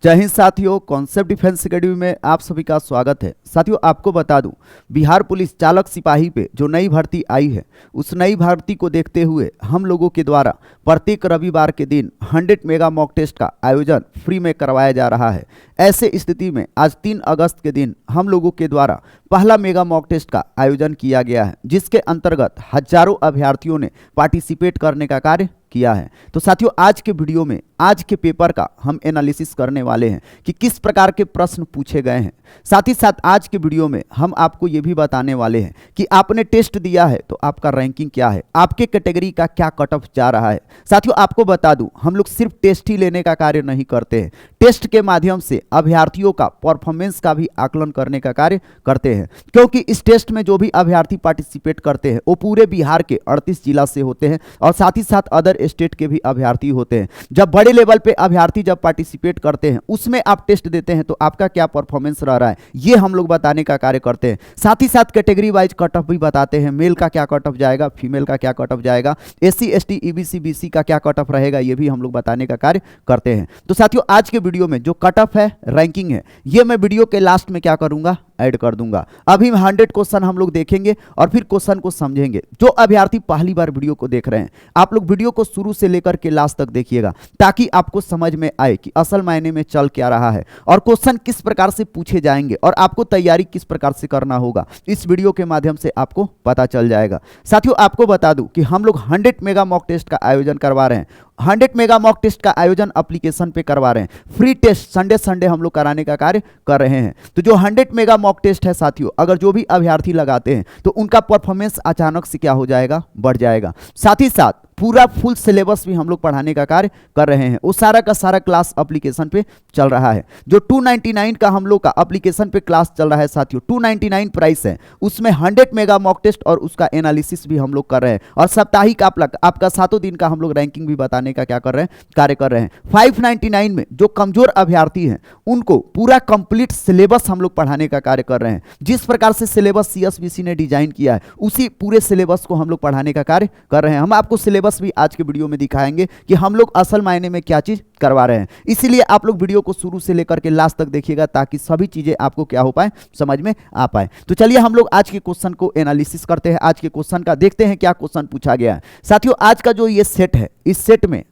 जय हिंद साथियों, concept defence academy में आप सभी का स्वागत है। साथियों, आपको बता दूं, बिहार पुलिस चालक सिपाही पे जो नई भर्ती आई है, उस नई भर्ती को देखते हुए हम लोगों के द्वारा प्रत्येक रविवार के दिन 100 मेगा मॉक टेस्ट का आयोजन फ्री में करवाया जा रहा है। ऐसे स्थिति में आज 3 अगस्त के दिन हम लोगों के द्वारा पहला मेगा मॉक टेस्ट का आयोजन किया गया है, जिसके अंतर्गत हजारों अभ्यर्थियों ने पार्टिसिपेट करने का कार्य किया है। तो साथियों, आज के वीडियो में आज के पेपर का हम एनालिसिस करने वाले हैं कि किस प्रकार के प्रश्न पूछे गए हैं। साथ ही साथ आज के वीडियो में हम आपको ये भी बताने वाले हैं कि आपने टेस्ट दिया है तो आपका रैंकिंग क्या है, आपके कैटेगरी का क्या कट ऑफ जा रहा है। साथियों, आपको बता दूं, हम लोग सिर्फ टेस्ट ही लेने का कार्य नहीं करते हैं, टेस्ट के माध्यम से अभ्यर्थियों का परफॉर्मेंस का भी आकलन करने का कार्य करते हैं, क्योंकि इस टेस्ट में जो भी अभ्यर्थी पार्टिसिपेट करते हैं वो पूरे बिहार के 38 जिला से होते हैं और साथ ही साथ अदर स्टेट के भी अभ्यर्थी होते हैं। जब बड़े लेवल पे अभ्यर्थी जब पार्टिसिपेट करते हैं, उसमें आप टेस्ट देते हैं तो आपका क्या परफॉर्मेंस रह रहा है, ये हम लोग बताने का कार्य करते हैं। साथ ही साथ कैटेगरी वाइज कट ऑफ भी बताते हैं, मेल का क्या कट ऑफ जाएगा, फीमेल का क्या कट ऑफ जाएगा, एससी एसटी ईबीसी बीसी का क्या कट ऑफ रहेगा, ये भी हम लोग बताने का कार्य करते हैं। तो साथियों, आज के वीडियो में जो कट ऑफ है, रैंकिंग है, ये मैं वीडियो के लास्ट में क्या करूंगा, ऐड कर दूंगा। अभी 100 क्वेश्चन हम लोग देखेंगे और फिर क्वेश्चन को समझेंगे। जो अभ्यर्थी पहली बार वीडियो को देख रहे हैं, आप लोग वीडियो को शुरू से लेकर के लास्ट तक देखिएगा, ताकि आपको समझ में आए कि असल मायने में चल क्या रहा है और क्वेश्चन किस प्रकार से पूछे जाएंगे और आपको तैयारी किस प्रकार से करना होगा। इस वीडियो के माध्यम से आपको पता चल जाएगा। साथियों, आपको बता दूं कि हम लोग 100 मेगा मॉक टेस्ट का आयोजन करवा रहे हैं। 100 मेगा मॉक टेस्ट का आयोजन एप्लीकेशन पे करवा रहे हैं। फ्री टेस्ट संडे हम लोग कराने का कार्य कर रहे हैं। तो जो 100 मेगा मॉक टेस्ट है साथियों, अगर जो भी अभ्यर्थी लगाते हैं तो उनका परफॉर्मेंस अचानक से क्या हो जाएगा, बढ़ जाएगा। साथ ही साथ पूरा फुल सिलेबस भी हम लोग पढ़ाने का कार्य कर रहे हैं। वो सारा का सारा क्लास एप्लीकेशन पे चल रहा है। जो 299 का हम लोग का एप्लीकेशन पे क्लास चल रहा है साथियों, 299 प्राइस है, उसमें 100 मेगा मॉक टेस्ट और उसका एनालिसिस भी हम लोग कर रहे हैं और साप्ताहिक आपका 7 दिन का हम लोग रैंकिंग भी बताने का क्या कर रहे हैं, कार्य कर रहे हैं। 599 में जो कमजोर अभ्यर्थी हैं उनको पूरा कंप्लीट सिलेबस हम लोग पढ़ाने का कार्य कर रहे हैं। जिस प्रकार से सिलेबस सीएसबीसी ने डिजाइन किया है, उसी पूरे सिलेबस को हम लोग पढ़ाने का कार्य कर रहे हैं। हम आपको सिलेबस भी आज के वीडियो में दिखाएंगे कि हम लोग असल मायने में क्या चीज करवा रहे हैं। इसीलिए आप लोग वीडियो को शुरू से लेकर के लास्ट तक देखिएगा, ताकि सभी चीजें आपको क्या हो पाए, समझ में आ पाए। तो चलिए हम लोग आज के क्वेश्चन को एनालिसिस करते हैं। आज के क्वेश्चन का देखते हैं क्या क्वेश्चन पूछा गया है। साथियों, आज का जो ये सेट है, इस सेट में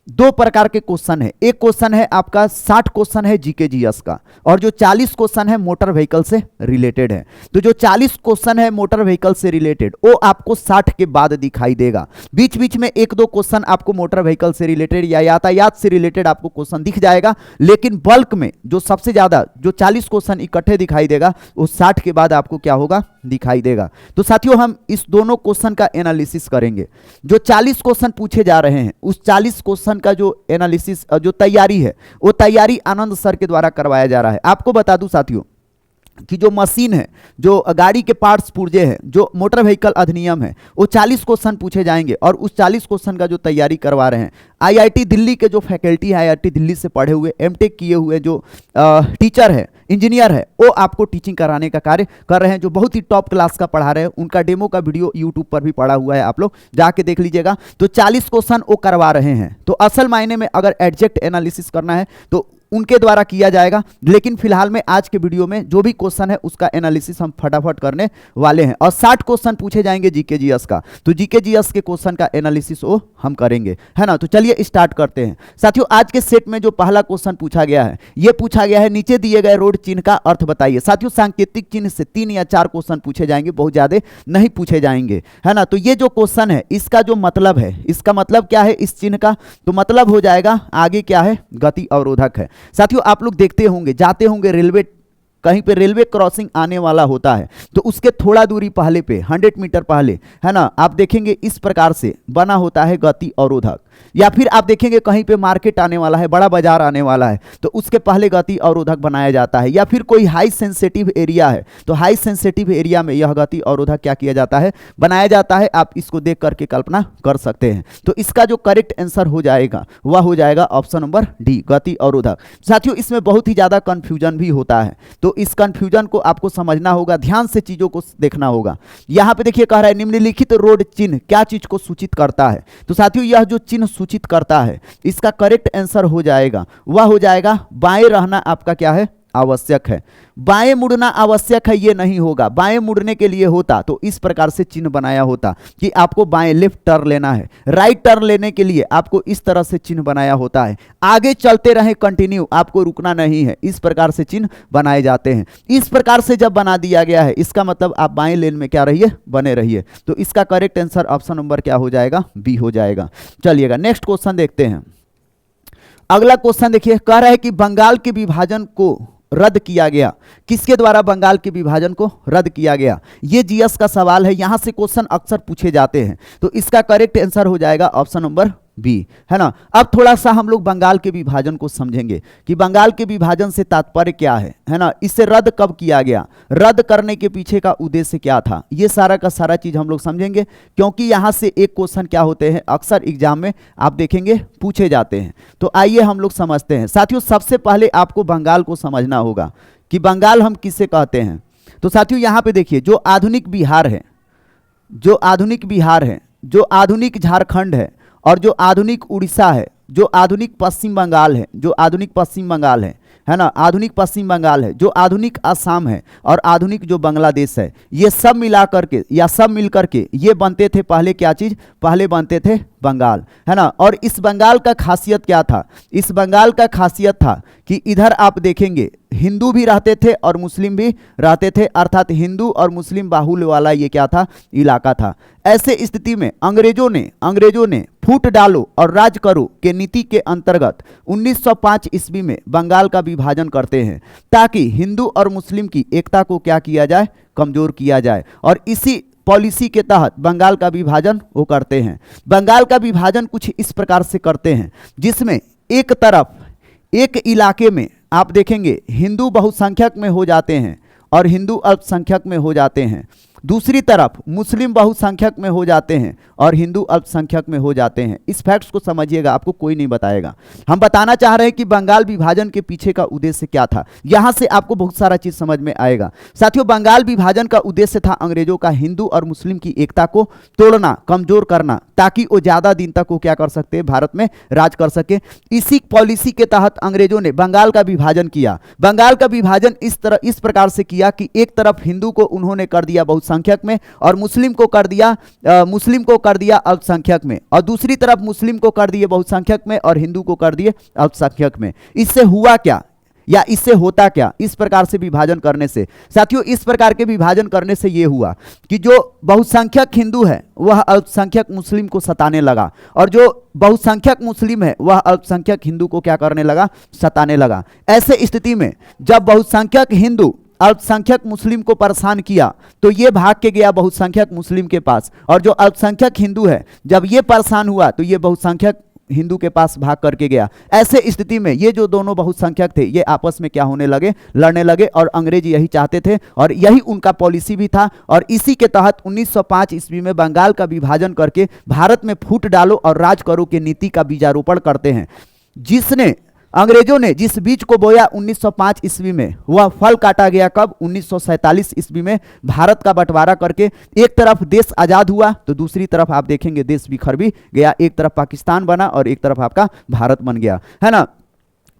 2 प्रकार के क्वेश्चन है। एक क्वेश्चन है आपका 60 क्वेश्चन है जीके जीएस का, और जो 40 क्वेश्चन है मोटर व्हीकल से रिलेटेड है। तो जो 40 क्वेश्चन है मोटर व्हीकल से रिलेटेड, वो आपको 60 के बाद दिखाई देगा। बीच बीच में 1-2 क्वेश्चन आपको मोटर व्हीकल से रिलेटेड या यातायात से रिलेटेड आपको क्वेश्चन दिख जाएगा, लेकिन बल्क में जो सबसे ज्यादा जो 40 क्वेश्चन इकट्ठे दिखाई देगा, वो 60 के बाद आपको क्या होगा, दिखाई देगा। तो साथियों, हम इस दोनों क्वेश्चन का एनालिसिस करेंगे। जो 40 क्वेश्चन पूछे जा रहे हैं, उस 40 क्वेश्चन का जो एनालिसिस, जो तैयारी है, वो तैयारी आनंद सर के द्वारा करवाया जा रहा है। आपको बता दूं साथियों कि जो मशीन है, जो गाड़ी के पार्ट्स पुर्जे हैं, जो मोटर व्हीकल अधिनियम है, वो 40 क्वेश्चन पूछे जाएंगे और उस 40 क्वेश्चन का जो तैयारी करवा रहे हैं आईआईटी दिल्ली के जो फैकल्टी है, आईआईटी दिल्ली से पढ़े हुए एमटेक किए हुए जो टीचर है, इंजीनियर है, वो आपको टीचिंग कराने का कार्य कर रहे हैं, जो बहुत ही टॉप क्लास का पढ़ा रहे हैं। उनका डेमो का वीडियो यूट्यूब पर भी पड़ा हुआ है, आप लोग जाके देख लीजिएगा। तो 40 क्वेश्चन वो करवा रहे हैं। तो असल मायने में अगर एग्जैक्ट एनालिसिस करना है तो उनके द्वारा किया जाएगा, लेकिन फिलहाल में आज के वीडियो में जो भी क्वेश्चन है उसका एनालिसिस हम फटाफट करने वाले हैं। और 60 क्वेश्चन पूछे जाएंगे जीके जीएस का, तो जीके जीएस के क्वेश्चन का एनालिसिस वो हम करेंगे, है ना। तो चलिए स्टार्ट करते हैं। साथियों, आज के सेट में जो पहला क्वेश्चन पूछा गया है, ये पूछा गया है नीचे दिए गए रोड चिन्ह का अर्थ बताइए। साथियों, सांकेतिक चिन्ह से 3 या 4 क्वेश्चन पूछे जाएंगे, बहुत ज्यादा नहीं पूछे जाएंगे, है ना। तो ये जो क्वेश्चन है, इसका जो मतलब है, इसका मतलब क्या है इस चिन्ह का, तो मतलब हो जाएगा आगे क्या है, गति अवरोधक है। साथियों, आप लोग देखते होंगे, जाते होंगे रेलवे, कहीं पे रेलवे क्रॉसिंग आने वाला होता है तो उसके थोड़ा दूरी पहले पे 100 मीटर पहले, है ना, आप देखेंगे इस प्रकार से बना होता है गति अवरोधक। या फिर आप देखेंगे कहीं पे मार्केट आने वाला है, बड़ा बाजार आने वाला है, तो उसके पहले गति अवरोधक बनाया जाता है। या फिर कोई हाई सेंसिटिव एरिया है, तो हाई सेंसिटिव एरिया में यह गति अवरोधक क्या किया जाता है, बनाया जाता है। आप इसको देख करके कल्पना कर सकते हैं। तो इसका जो करेक्ट आंसर हो जाएगा वह हो जाएगा ऑप्शन नंबर डी, गति अवरोधक। साथियों, इसमें बहुत ही ज्यादा कंफ्यूजन भी होता है, तो इस कंफ्यूजन को आपको समझना होगा, ध्यान से चीजों को देखना होगा। यहां पे देखिए कह रहा है निम्नलिखित रोड चिन्ह क्या चीज को सूचित करता है। तो साथियों, यह जो चिन्ह सूचित करता है? इसका करेक्ट आंसर हो जाएगा, वह हो जाएगा बाएं रहना आपका क्या है, आवश्यक है। बाएं मुड़ना आवश्यक है ये नहीं होगा। बाएं मुड़ने के लिए होता तो इस प्रकार से चिन्ह बनाया होता कि आपको बाएं लेफ्ट टर्न लेना है। राइट टर्न लेने के लिए आपको इस तरह से चिन्ह बनाया होता है, आगे चलते रहें कंटिन्यू, आपको रुकना नहीं है, इस प्रकार से चिन्ह बनाए जाते हैं। इस प्रकार से जब बना दिया गया है इसका मतलब आप बाएं लेन में क्या रहिए, बने रहिए। तो इसका करेक्ट आंसर ऑप्शन नंबर क्या हो जाएगा, बी हो जाएगा। चलिएगा नेक्स्ट क्वेश्चन देखते हैं। अगला क्वेश्चन देखिए, कह रहा है कि बंगाल के विभाजन को रद्द किया गया। किसके द्वारा बंगाल के विभाजन को रद्द किया गया? ये जीएस का सवाल है, यहां से क्वेश्चन अक्सर पूछे जाते हैं। तो इसका करेक्ट आंसर हो जाएगा ऑप्शन नंबर बी, है ना। अब थोड़ा सा हम लोग बंगाल के विभाजन को समझेंगे कि बंगाल के विभाजन से तात्पर्य क्या है ना। इसे रद्द कब किया गया, रद्द करने के पीछे का उद्देश्य क्या था, ये सारा का सारा चीज हम लोग समझेंगे, क्योंकि यहां से एक क्वेश्चन क्या होते हैं अक्सर एग्जाम में आप देखेंगे पूछे जाते हैं। तो आइए हम लोग समझते हैं। साथियों सबसे पहले आपको बंगाल को समझना होगा कि बंगाल हम किसे कहते हैं। तो साथियों यहां पे देखिए, जो आधुनिक बिहार है, जो आधुनिक बिहार है, जो आधुनिक झारखंड है, और जो आधुनिक उड़ीसा है, जो आधुनिक पश्चिम बंगाल है, जो आधुनिक पश्चिम बंगाल है ना, आधुनिक पश्चिम बंगाल है, जो आधुनिक असम है, और आधुनिक जो बांग्लादेश है, ये सब मिला करके या सब मिल करके ये बनते थे पहले क्या चीज, पहले बनते थे बंगाल, है ना। और इस बंगाल का खासियत क्या था, इस बंगाल का खासियत था कि इधर आप देखेंगे हिंदू भी रहते थे और मुस्लिम भी रहते थे, अर्थात हिंदू और मुस्लिम बाहुल्य वाला ये क्या था, इलाका था। ऐसे स्थिति में अंग्रेजों ने फूट डालो और राज करो के नीति के अंतर्गत 1905 ईस्वी में बंगाल का विभाजन करते हैं, ताकि हिंदू और मुस्लिम की एकता को क्या किया जाए, कमजोर किया जाए। और इसी पॉलिसी के तहत बंगाल का विभाजन वो करते हैं। बंगाल का विभाजन कुछ इस प्रकार से करते हैं, जिसमें एक तरफ एक इलाके में आप देखेंगे हिंदू बहुसंख्यक में हो जाते हैं और हिंदू अल्पसंख्यक में हो जाते हैं, दूसरी तरफ मुस्लिम बहुसंख्यक में हो जाते हैं और हिंदू अल्पसंख्यक में हो जाते हैं। इस फैक्ट्स को समझिएगा, आपको कोई नहीं बताएगा। हम बताना चाह रहे हैं कि बंगाल विभाजन के पीछे का उद्देश्य क्या था, यहां से आपको बहुत सारा चीज समझ में आएगा। साथियों बंगाल विभाजन का उद्देश्य था अंग्रेजों का हिंदू और मुस्लिम की एकता को तोड़ना, कमजोर करना, ताकि वो ज्यादा दिन तक वो क्या कर सकते, भारत में राज कर सके। इसी पॉलिसी के तहत अंग्रेजों ने बंगाल का विभाजन किया। बंगाल का विभाजन इस प्रकार से किया कि एक तरफ हिंदू को उन्होंने कर दिया बहुसंख्यक में और मुस्लिम को कर दिया अल्पसंख्यक में, और दूसरी तरफ मुस्लिम को कर दिए बहुसंख्यक में और हिंदू को कर दिए अल्पसंख्यक में। इससे हुआ क्या या इससे होता क्या, इस प्रकार से विभाजन करने से? साथियों इस प्रकार के विभाजन करने से यह हुआ कि जो बहुसंख्यक हिंदू है वह अल्पसंख्यक मुस्लिम को सताने लगा, और जो बहुसंख्यक मुस्लिम है वह अल्पसंख्यक हिंदू को क्या करने लगा, सताने लगा। ऐसे स्थिति में जब बहुसंख्यक हिंदू अल्पसंख्यक मुस्लिम को परेशान किया तो ये भाग के गया बहुसंख्यक मुस्लिम के पास, और जो अल्पसंख्यक हिंदू है जब ये परेशान हुआ तो ये बहुसंख्यक हिंदू के पास भाग करके गया। ऐसे स्थिति में ये जो दोनों बहुसंख्यक थे ये आपस में क्या होने लगे, लड़ने लगे, और अंग्रेज यही चाहते थे और यही उनका पॉलिसी भी था। और इसी के तहत 1905 ईस्वी में बंगाल का विभाजन करके भारत में फूट डालो और राज करो के नीति का बीजारोपण करते हैं, जिसने अंग्रेजों ने जिस बीज को बोया 1905 ईस्वी में वह फल काटा गया कब, 1947 ईस्वी में भारत का बंटवारा करके। एक तरफ देश आजाद हुआ तो दूसरी तरफ आप देखेंगे देश बिखर भी गया, एक तरफ पाकिस्तान बना और एक तरफ आपका भारत बन गया, है ना।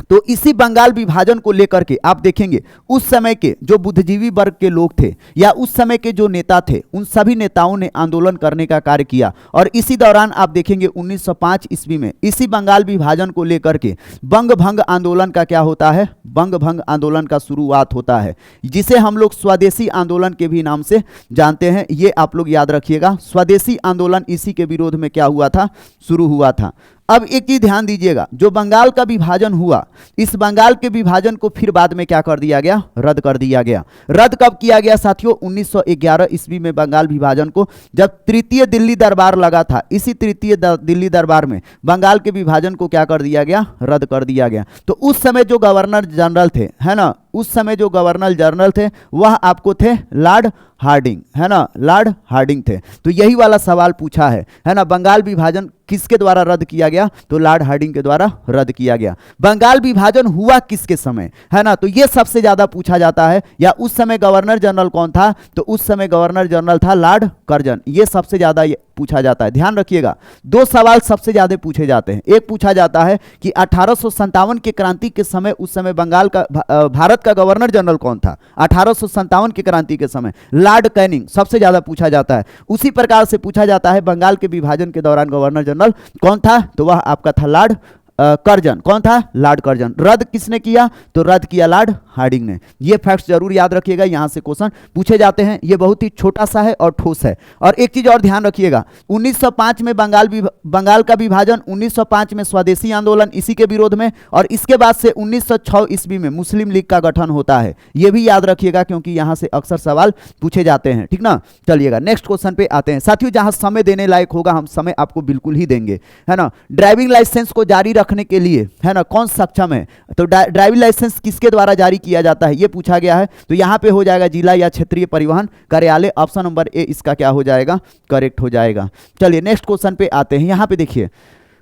तो इसी बंगाल विभाजन को लेकर के आप देखेंगे उस समय के जो बुद्धिजीवी वर्ग के लोग थे या उस समय के जो नेता थे, उन सभी नेताओं ने आंदोलन करने का कार्य किया। और इसी दौरान आप देखेंगे 1905 ईस्वी में इसी बंगाल विभाजन को लेकर के बंग भंग आंदोलन का क्या होता है, बंग भंग आंदोलन का शुरुआत होता है, जिसे हम लोग स्वदेशी आंदोलन के भी नाम से जानते हैं। ये आप लोग याद रखिएगा, स्वदेशी आंदोलन इसी के विरोध में क्या हुआ था, शुरू हुआ था। अब एक चीज ध्यान दीजिएगा, जो बंगाल का विभाजन हुआ, इस बंगाल के विभाजन को फिर बाद में क्या कर दिया गया, रद्द कर दिया गया। रद्द कब किया गया साथियों, 1911 ईस्वी में बंगाल विभाजन को जब तृतीय दिल्ली दरबार लगा था, इसी तृतीय दिल्ली दरबार में बंगाल के विभाजन को क्या कर दिया गया, रद्द कर दिया गया। तो उस समय जो गवर्नर जनरल थे, है ना, उस समय जो गवर्नर जनरल थे वह आपको थे लॉर्ड हार्डिंग, है ना, लॉर्ड हार्डिंग थे। तो यही वाला सवाल पूछा है ना, बंगाल विभाजन किसके द्वारा रद्द किया गया, तो लॉर्ड हार्डिंग के द्वारा रद्द किया गया। बंगाल विभाजन हुआ किसके समय, है ना, तो यह सबसे ज्यादा पूछा जाता है। या उस समय गवर्नर जनरल कौन था, तो उस समय गवर्नर जनरल था लॉर्ड कर्जन, ये सबसे ज्यादा पूछा जाता है। ध्यान रखिएगा, दो सवाल सबसे ज्यादा पूछे जाते हैं। एक पूछा जाता है कि 1857 के क्रांति के समय, उस समय बंगाल का भारत का गवर्नर जनरल कौन था? 1857 के क्रांति के समय लॉर्ड कैनिंग, सबसे ज्यादा पूछा जाता है। उसी प्रकार से पूछा जाता है बंगाल के विभाजन के दौरान गवर्नर जनरल कौन था? तो वह आपका था लॉर्ड कर्जन। कौन था? Lord Curzon. रद्द किसने किया? तो रद्द किया लॉर्ड हार्डिंग ने। ये फैक्ट्स जरूर याद रखिएगा, यहां से क्वेश्चन पूछे जाते हैं। ये बहुत ही छोटा सा है और ठोस है। और एक चीज और ध्यान रखिएगा, 1905 में बंगाल का विभाजन, 1905 में स्वदेशी आंदोलन इसी के विरोध में, और इसके बाद से 1906 ईस्वी में मुस्लिम लीग का गठन होता है। यह भी याद रखिएगा क्योंकि यहां से अक्सर सवाल पूछे जाते हैं, ठीक ना। चलिएगा नेक्स्ट क्वेश्चन पे आते हैं साथियों। जहां समय देने लायक होगा हम समय आपको बिल्कुल ही देंगे, है ना। ड्राइविंग लाइसेंस को जारी रखने के लिए, है ना, कौन सक्षम है? तो ड्राइविंग लाइसेंस किसके द्वारा जारी किया जाता है, यह पूछा गया है। तो यहां पे हो जाएगा जिला या क्षेत्रीय परिवहन कार्यालय। ऑप्शन नंबर ए इसका क्या हो जाएगा? करेक्ट हो जाएगा। चलिए नेक्स्ट क्वेश्चन पे आते हैं। यहां पे देखिए,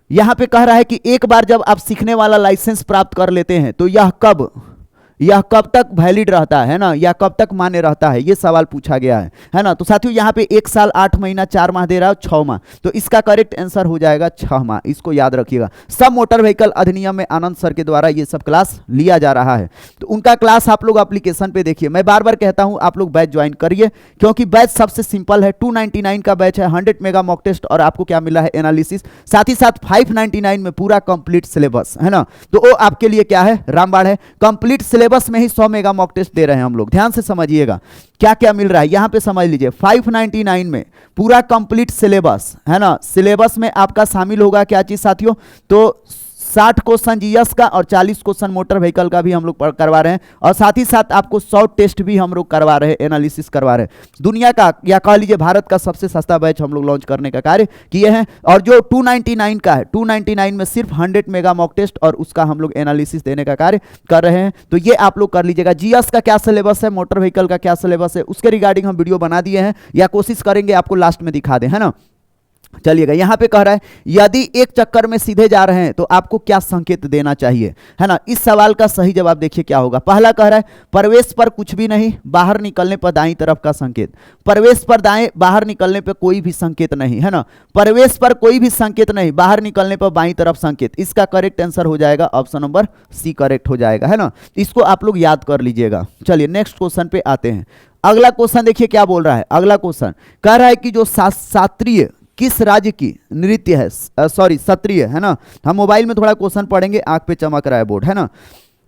यहां पे कह रहा है कि एक बार जब आप सीखने वाला लाइसेंस प्राप्त कर लेते हैं तो यह कब तक वैलिड रहता है ना, या कब तक मान्य रहता है, यह सवाल पूछा गया है ना। तो साथियों यहाँ पे 1 साल 8 महीना 4 माह दे रहा है, 6 माह, तो इसका करेक्ट आंसर हो जाएगा 6 माह। इसको याद रखिएगा। सब मोटर व्हीकल अधिनियम में आनंद सर के द्वारा ये सब क्लास लिया जा रहा है, तो उनका क्लास आप लोग एप्लीकेशन पे देखिए। मैं बार बार कहता हूं आप लोग बैच ज्वाइन करिए, क्योंकि बैच सबसे सिंपल है। 299 का बैच है, 100 मेगा मॉक टेस्ट, और आपको क्या मिला है? एनालिसिस। साथ ही साथ 599 में पूरा कंप्लीट सिलेबस, है ना। तो वो आपके लिए क्या है? रामबाण है। कंप्लीट सिलेबस में ही 100 मेगा मॉक टेस्ट दे रहे हैं हम लोग। ध्यान से समझिएगा क्या क्या मिल रहा है यहां पे, समझ लीजिए। 599 में पूरा कंप्लीट सिलेबस, है ना। सिलेबस में आपका शामिल होगा क्या चीज साथियों? तो 60 क्वेश्चन जीएस का और 40 क्वेश्चन मोटर व्हीकल का भी हम लोग करवा रहे हैं, और साथ ही साथ आपको 100 टेस्ट भी हम लोग करवा रहे हैं, एनालिसिस करवा रहे हैं। दुनिया का या कह लीजिए भारत का सबसे सस्ता बैच हम लोग लॉन्च करने का कार्य किए हैं। और जो 299 का है, 299 में सिर्फ 100 मेगा मॉक टेस्ट और उसका हम लोग एनालिसिस देने का कार्य कर रहे हैं। तो ये आप लोग कर लीजिएगा। जीएस का क्या सिलेबस है, मोटर व्हीकल का क्या सिलेबस है, उसके रिगार्डिंग हम वीडियो बना दिए हैं, या कोशिश करेंगे आपको लास्ट में दिखा दें, है ना। चलिएगा, यहां पे कह रहा है यदि एक चक्कर में सीधे जा रहे हैं तो आपको क्या संकेत देना चाहिए, है ना। इस सवाल का सही जवाब देखिए क्या होगा। पहला कह रहा है प्रवेश पर कुछ भी नहीं, बाहर निकलने पर दाईं तरफ का संकेत। प्रवेश पर दाएं, बाहर निकलने पर कोई भी संकेत नहीं, है ना। प्रवेश पर कोई भी संकेत नहीं, बाहर निकलने पर बाईं तरफ संकेत। इसका करेक्ट आंसर हो जाएगा ऑप्शन नंबर सी, करेक्ट हो जाएगा, है ना। इसको आप लोग याद कर लीजिएगा। चलिए नेक्स्ट क्वेश्चन पे आते हैं। अगला क्वेश्चन देखिए क्या बोल रहा है। अगला क्वेश्चन कह रहा है कि जो शास्त्रीय किस राज्य की नृत्य है, सॉरी सत्रिय, है ना। हम मोबाइल में थोड़ा क्वेश्चन पढ़ेंगे, आंख पे चमक रहा है बोर्ड, है ना।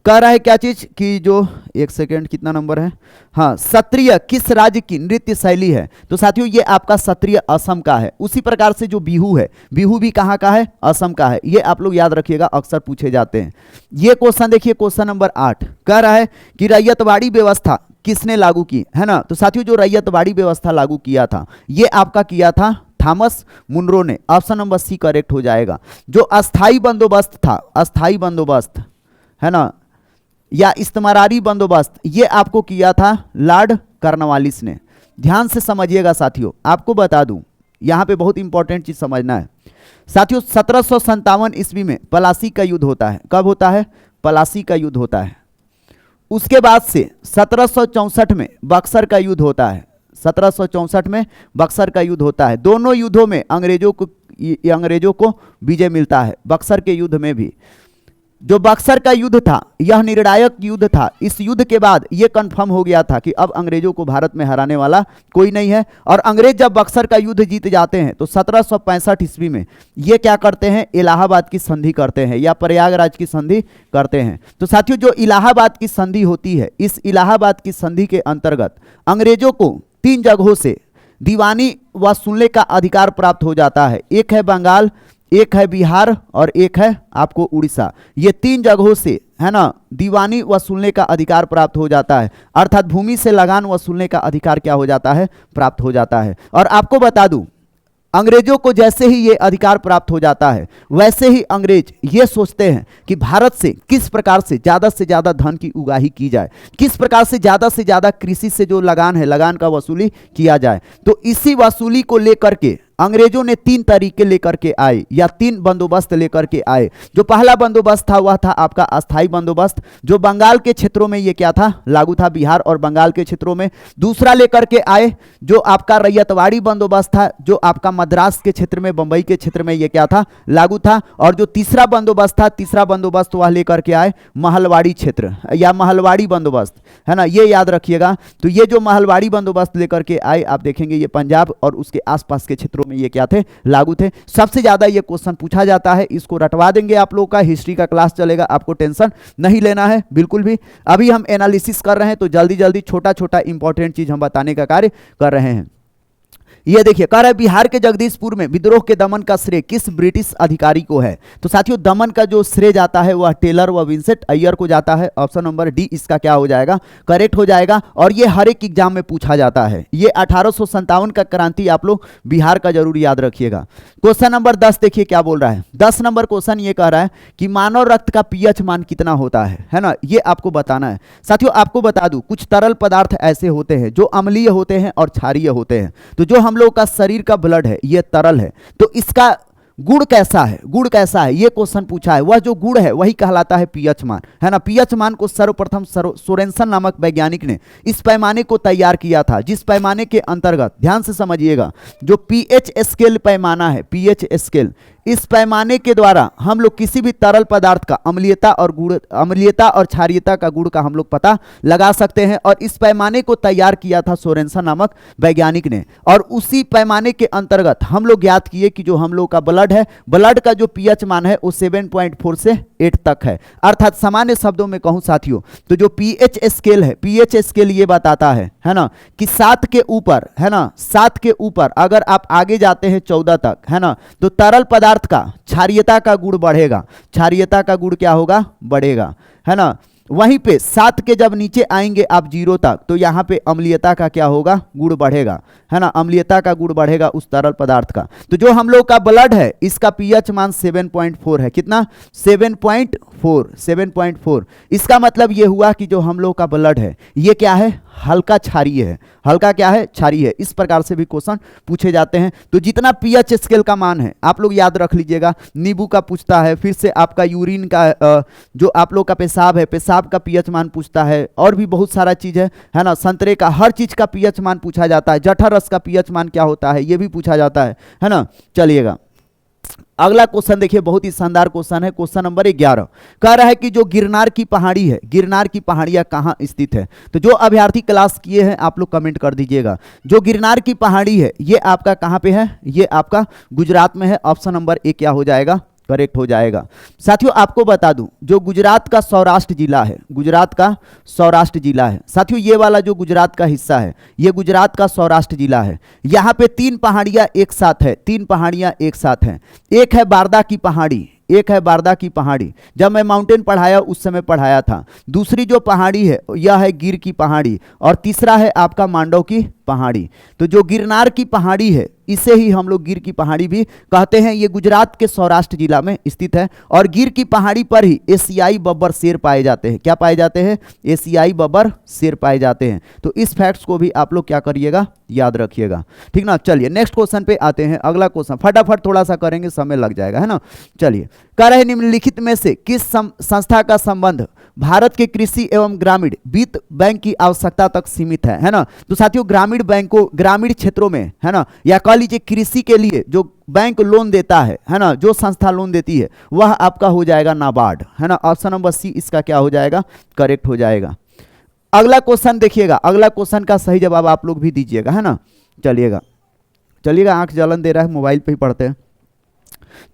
कह रहा है क्या चीज कि जो, एक सेकेंड, कितना नंबर है, हाँ, सत्रिय किस राज्य की नृत्य शैली है? तो साथियों ये आपका सत्रिय असम का है। उसी प्रकार से जो बिहू है, बिहू भी कहाँ का है? असम का है। ये आप लोग याद रखिएगा, अक्सर पूछे जाते हैं। ये क्वेश्चन देखिए, क्वेश्चन नंबर 8 कह रहा है कि रैयतवाड़ी व्यवस्था किसने लागू की, है ना। तो साथियों जो रैयतवाड़ी व्यवस्था लागू किया था, ये आपका किया था थॉमस मुनरो ने। ऑप्शन नंबर सी करेक्ट हो जाएगा। जो अस्थाई बंदोबस्त था, अस्थाई बंदोबस्त, है ना, या इस्तेमारी बंदोबस्त, ये आपको किया था लॉर्ड कॉर्नवालिस ने। ध्यान से समझिएगा साथियों, आपको बता दूं यहां पे बहुत इंपॉर्टेंट चीज समझना है साथियों। 1757 ईस्वी में पलासी का युद्ध होता है। कब होता है? पलासी का युद्ध होता है। उसके बाद से 1764 में बक्सर का युद्ध होता है। 1764 में बक्सर का युद्ध होता है। दोनों युद्धों में अंग्रेजों को विजय मिलता है। बक्सर के युद्ध में भी, जो बक्सर का युद्ध था यह निर्णायक युद्ध था। इस युद्ध के बाद यह कंफर्म हो गया था कि अब अंग्रेजों को भारत में हराने वाला कोई नहीं है। और अंग्रेज जब बक्सर का युद्ध जीत जाते हैं तो 1765 ईस्वी में ये क्या करते हैं? इलाहाबाद की संधि करते हैं, या प्रयागराज की संधि करते हैं। तो साथियों जो इलाहाबाद की संधि होती है, इस इलाहाबाद की संधि के अंतर्गत अंग्रेजों को 3 जगहों से दीवानी वसूलने का अधिकार प्राप्त हो जाता है। एक है बंगाल, एक है बिहार, और एक है आपको उड़ीसा। ये 3 जगहों से, है ना, दीवानी वसूलने का अधिकार प्राप्त हो जाता है, अर्थात भूमि से लगान वसूलने का अधिकार क्या हो जाता है? प्राप्त हो जाता है। और आपको बता दूं, अंग्रेजों को जैसे ही ये अधिकार प्राप्त हो जाता है, वैसे ही अंग्रेज ये सोचते हैं कि भारत से किस प्रकार से ज़्यादा धन की उगाही की जाए, किस प्रकार से ज़्यादा कृषि से जो लगान है, लगान का वसूली किया जाए। तो इसी वसूली को लेकर के अंग्रेजों ने 3 तरीके लेकर के आए या 3 बंदोबस्त लेकर के आए। जो पहला बंदोबस्त था वह था आपका अस्थाई बंदोबस्त, जो बंगाल के क्षेत्रों में ये क्या था, लागू था, बिहार और बंगाल के क्षेत्रों में। दूसरा लेकर के आए जो आपका रैयतवाड़ी बंदोबस्त था, जो आपका मद्रास के क्षेत्र में, बंबई के क्षेत्र में ये क्या था, लागू था। और जो तीसरा बंदोबस्त था, तीसरा बंदोबस्त वह लेकर के आए महलवाड़ी क्षेत्र या महलवाड़ी बंदोबस्त, है ना, ये याद रखिएगा। तो ये जो महलवाड़ी बंदोबस्त लेकर के आए, आप देखेंगे ये पंजाब और उसके आसपास के क्षेत्रों में ये क्या थे, लागू थे। सबसे ज्यादा ये क्वेश्चन पूछा जाता है, इसको रटवा देंगे आप लोगों का, हिस्ट्री का क्लास चलेगा, आपको टेंशन नहीं लेना है बिल्कुल भी। अभी हम एनालिसिस कर रहे हैं तो जल्दी जल्दी छोटा छोटा इंपॉर्टेंट चीज हम बताने का कार्य कर रहे हैं। ये देखिए, कह रहा है बिहार के जगदीशपुर में विद्रोह के दमन का श्रेय किस ब्रिटिश अधिकारी को है। तो साथियों दमन का जो श्रेय जाता है वह टेलर व विंसेंट अय्यर को जाता है। ऑप्शन नंबर डी इसका क्या हो जाएगा, करेक्ट हो जाएगा। और ये हर एक एग्जाम में पूछा जाता है। ये 1857 का क्रांति आप लोग बिहार का जरूर याद रखिएगा। क्वेश्चन नंबर 10 देखिए क्या बोल रहा है। 10 नंबर क्वेश्चन ये कह रहा है कि मानव रक्त का पीएच मान कितना होता है ना, ये आपको बताना है। साथियों आपको बता दूं, कुछ तरल पदार्थ ऐसे होते हैं जो अम्लीय होते हैं और क्षारीय होते हैं। तो जो हम लोग का शरीर का ब्लड है ये तरल है, तो इसका गुण कैसा है, गुण कैसा है, ये क्वेश्चन पूछा है। वह जो गुण है वही कहलाता है पीएच मान, है ना। पीएच मान को सर्वप्रथम सोरेनसन नामक वैज्ञानिक ने इस पैमाने को तैयार किया था, जिस पैमाने के अंतर्गत, ध्यान से समझिएगा, जो पीएच स्केल पैमाना है, पीएच स्केल, इस पैमाने के द्वारा हम लोग किसी भी तरल पदार्थ का अम्लीयता और क्षारीयता का गुण का हम लोग पता लगा सकते हैं। और इस पैमाने को तैयार किया था सोरेनसन नामक वैज्ञानिक ने। और उसी पैमाने के अंतर्गत हम लोग ज्ञात किए कि जो हम लोग का ब्लड है, ब्लड का जो पीएच मान है वो 7.4 से 8 तक है। अर्थात सामान्य शब्दों में कहूं साथियों, तो जो पीएच स्केल है, पीएच स्केल ये बताता है ना, कि 7 के ऊपर, है ना, 7 के ऊपर अगर आप आगे जाते हैं 14 तक, है ना, तो तरल पदार्थ का क्षारीयता का गुण बढ़ेगा, क्षारीयता का गुण क्या होगा, बढ़ेगा, है ना। वहीं पे 7 के जब नीचे आएंगे आप 0 तक, तो यहाँ पे अम्लीयता का क्या होगा, गुण बढ़ेगा, है ना, अम्लीयता का गुण बढ़ेगा उस तरल पदार्थ का। तो जो हम लोग का ब्लड है इसका पीएच मान 7.4 है, कितना, 7.4। इसका मतलब ये हुआ कि जो हम लोग का ब्लड है ये क्या है, हल्का क्षारीय है। हल्का क्या है, क्षारीय है। इस प्रकार से भी क्वेश्चन पूछे जाते हैं। तो जितना पीएच स्केल का मान है आप लोग याद रख लीजिएगा। नींबू का पूछता है, फिर से आपका यूरिन का, जो आप लोग का पेशाब है, पेशाब का पीएच मान पूछता है, और भी बहुत सारा चीज है ना, संतरे का, हर चीज का पीएच मान पूछा जाता है। जठर रस का पीएच मान क्या होता है ये भी पूछा जाता है ना। चलिएगा अगला क्वेश्चन देखिए, बहुत ही शानदार क्वेश्चन है। क्वेश्चन नंबर 11 कह रहा है कि जो गिरनार की पहाड़ी है, गिरनार की पहाड़ियां कहां स्थित है। तो जो अभ्यर्थी क्लास किए हैं आप लोग कमेंट कर दीजिएगा। जो गिरनार की पहाड़ी है ये आपका कहां पे है, ये आपका गुजरात में है। ऑप्शन नंबर ए क्या हो जाएगा, करेक्ट हो जाएगा। साथियों आपको बता दूं, जो गुजरात का सौराष्ट्र जिला है, गुजरात का सौराष्ट्र जिला है साथियों, ये वाला जो गुजरात का हिस्सा है ये गुजरात का सौराष्ट्र जिला है। यहाँ पे 3 पहाड़ियां एक साथ है, 3 पहाड़ियां एक साथ हैं। एक है बारदा की पहाड़ी, एक है बारदा की पहाड़ी, जब मैं माउंटेन पढ़ाया उस समय पढ़ाया था। दूसरी जो पहाड़ी है यह है गिर की पहाड़ी, और तीसरा है आपका मांडव की पहाड़ी। तो जो गिरनार की पहाड़ी है इसे ही हम लोग गिर की पहाड़ी भी कहते हैं। ये गुजरात के सौराष्ट्र जिला में स्थित है, और गिर की पहाड़ी पर ही एशियाई बब्बर शेर पाए जाते हैं। क्या पाए जाते हैं, एशियाई बब्बर शेर पाए जाते हैं। तो इस फैक्ट्स को भी आप लोग क्या करिएगा, याद रखिएगा, ठीक ना। चलिए नेक्स्ट क्वेश्चन पे आते हैं। अगला क्वेश्चन फटाफट थोड़ा सा करेंगे, समय लग जाएगा, है ना। चलिए, कह रहे निम्नलिखित में से किस संस्था का संबंध भारत के कृषि एवं ग्रामीण वित्त बैंक की आवश्यकता तक सीमित है ना। तो साथियों ग्रामीण बैंकों, ग्रामीण क्षेत्रों में, है ना, या कह लीजिए कृषि के लिए जो बैंक लोन देता है ना, जो संस्था लोन देती है वह आपका हो जाएगा नाबार्ड, है ना। ऑप्शन नंबर सी इसका क्या हो जाएगा, करेक्ट हो जाएगा। अगला क्वेश्चन देखिएगा, अगला क्वेश्चन का सही जवाब आप लोग भी दीजिएगा, है ना। चलिएगा आंख जलन दे रहा है, मोबाइल पे ही पढ़ते हैं।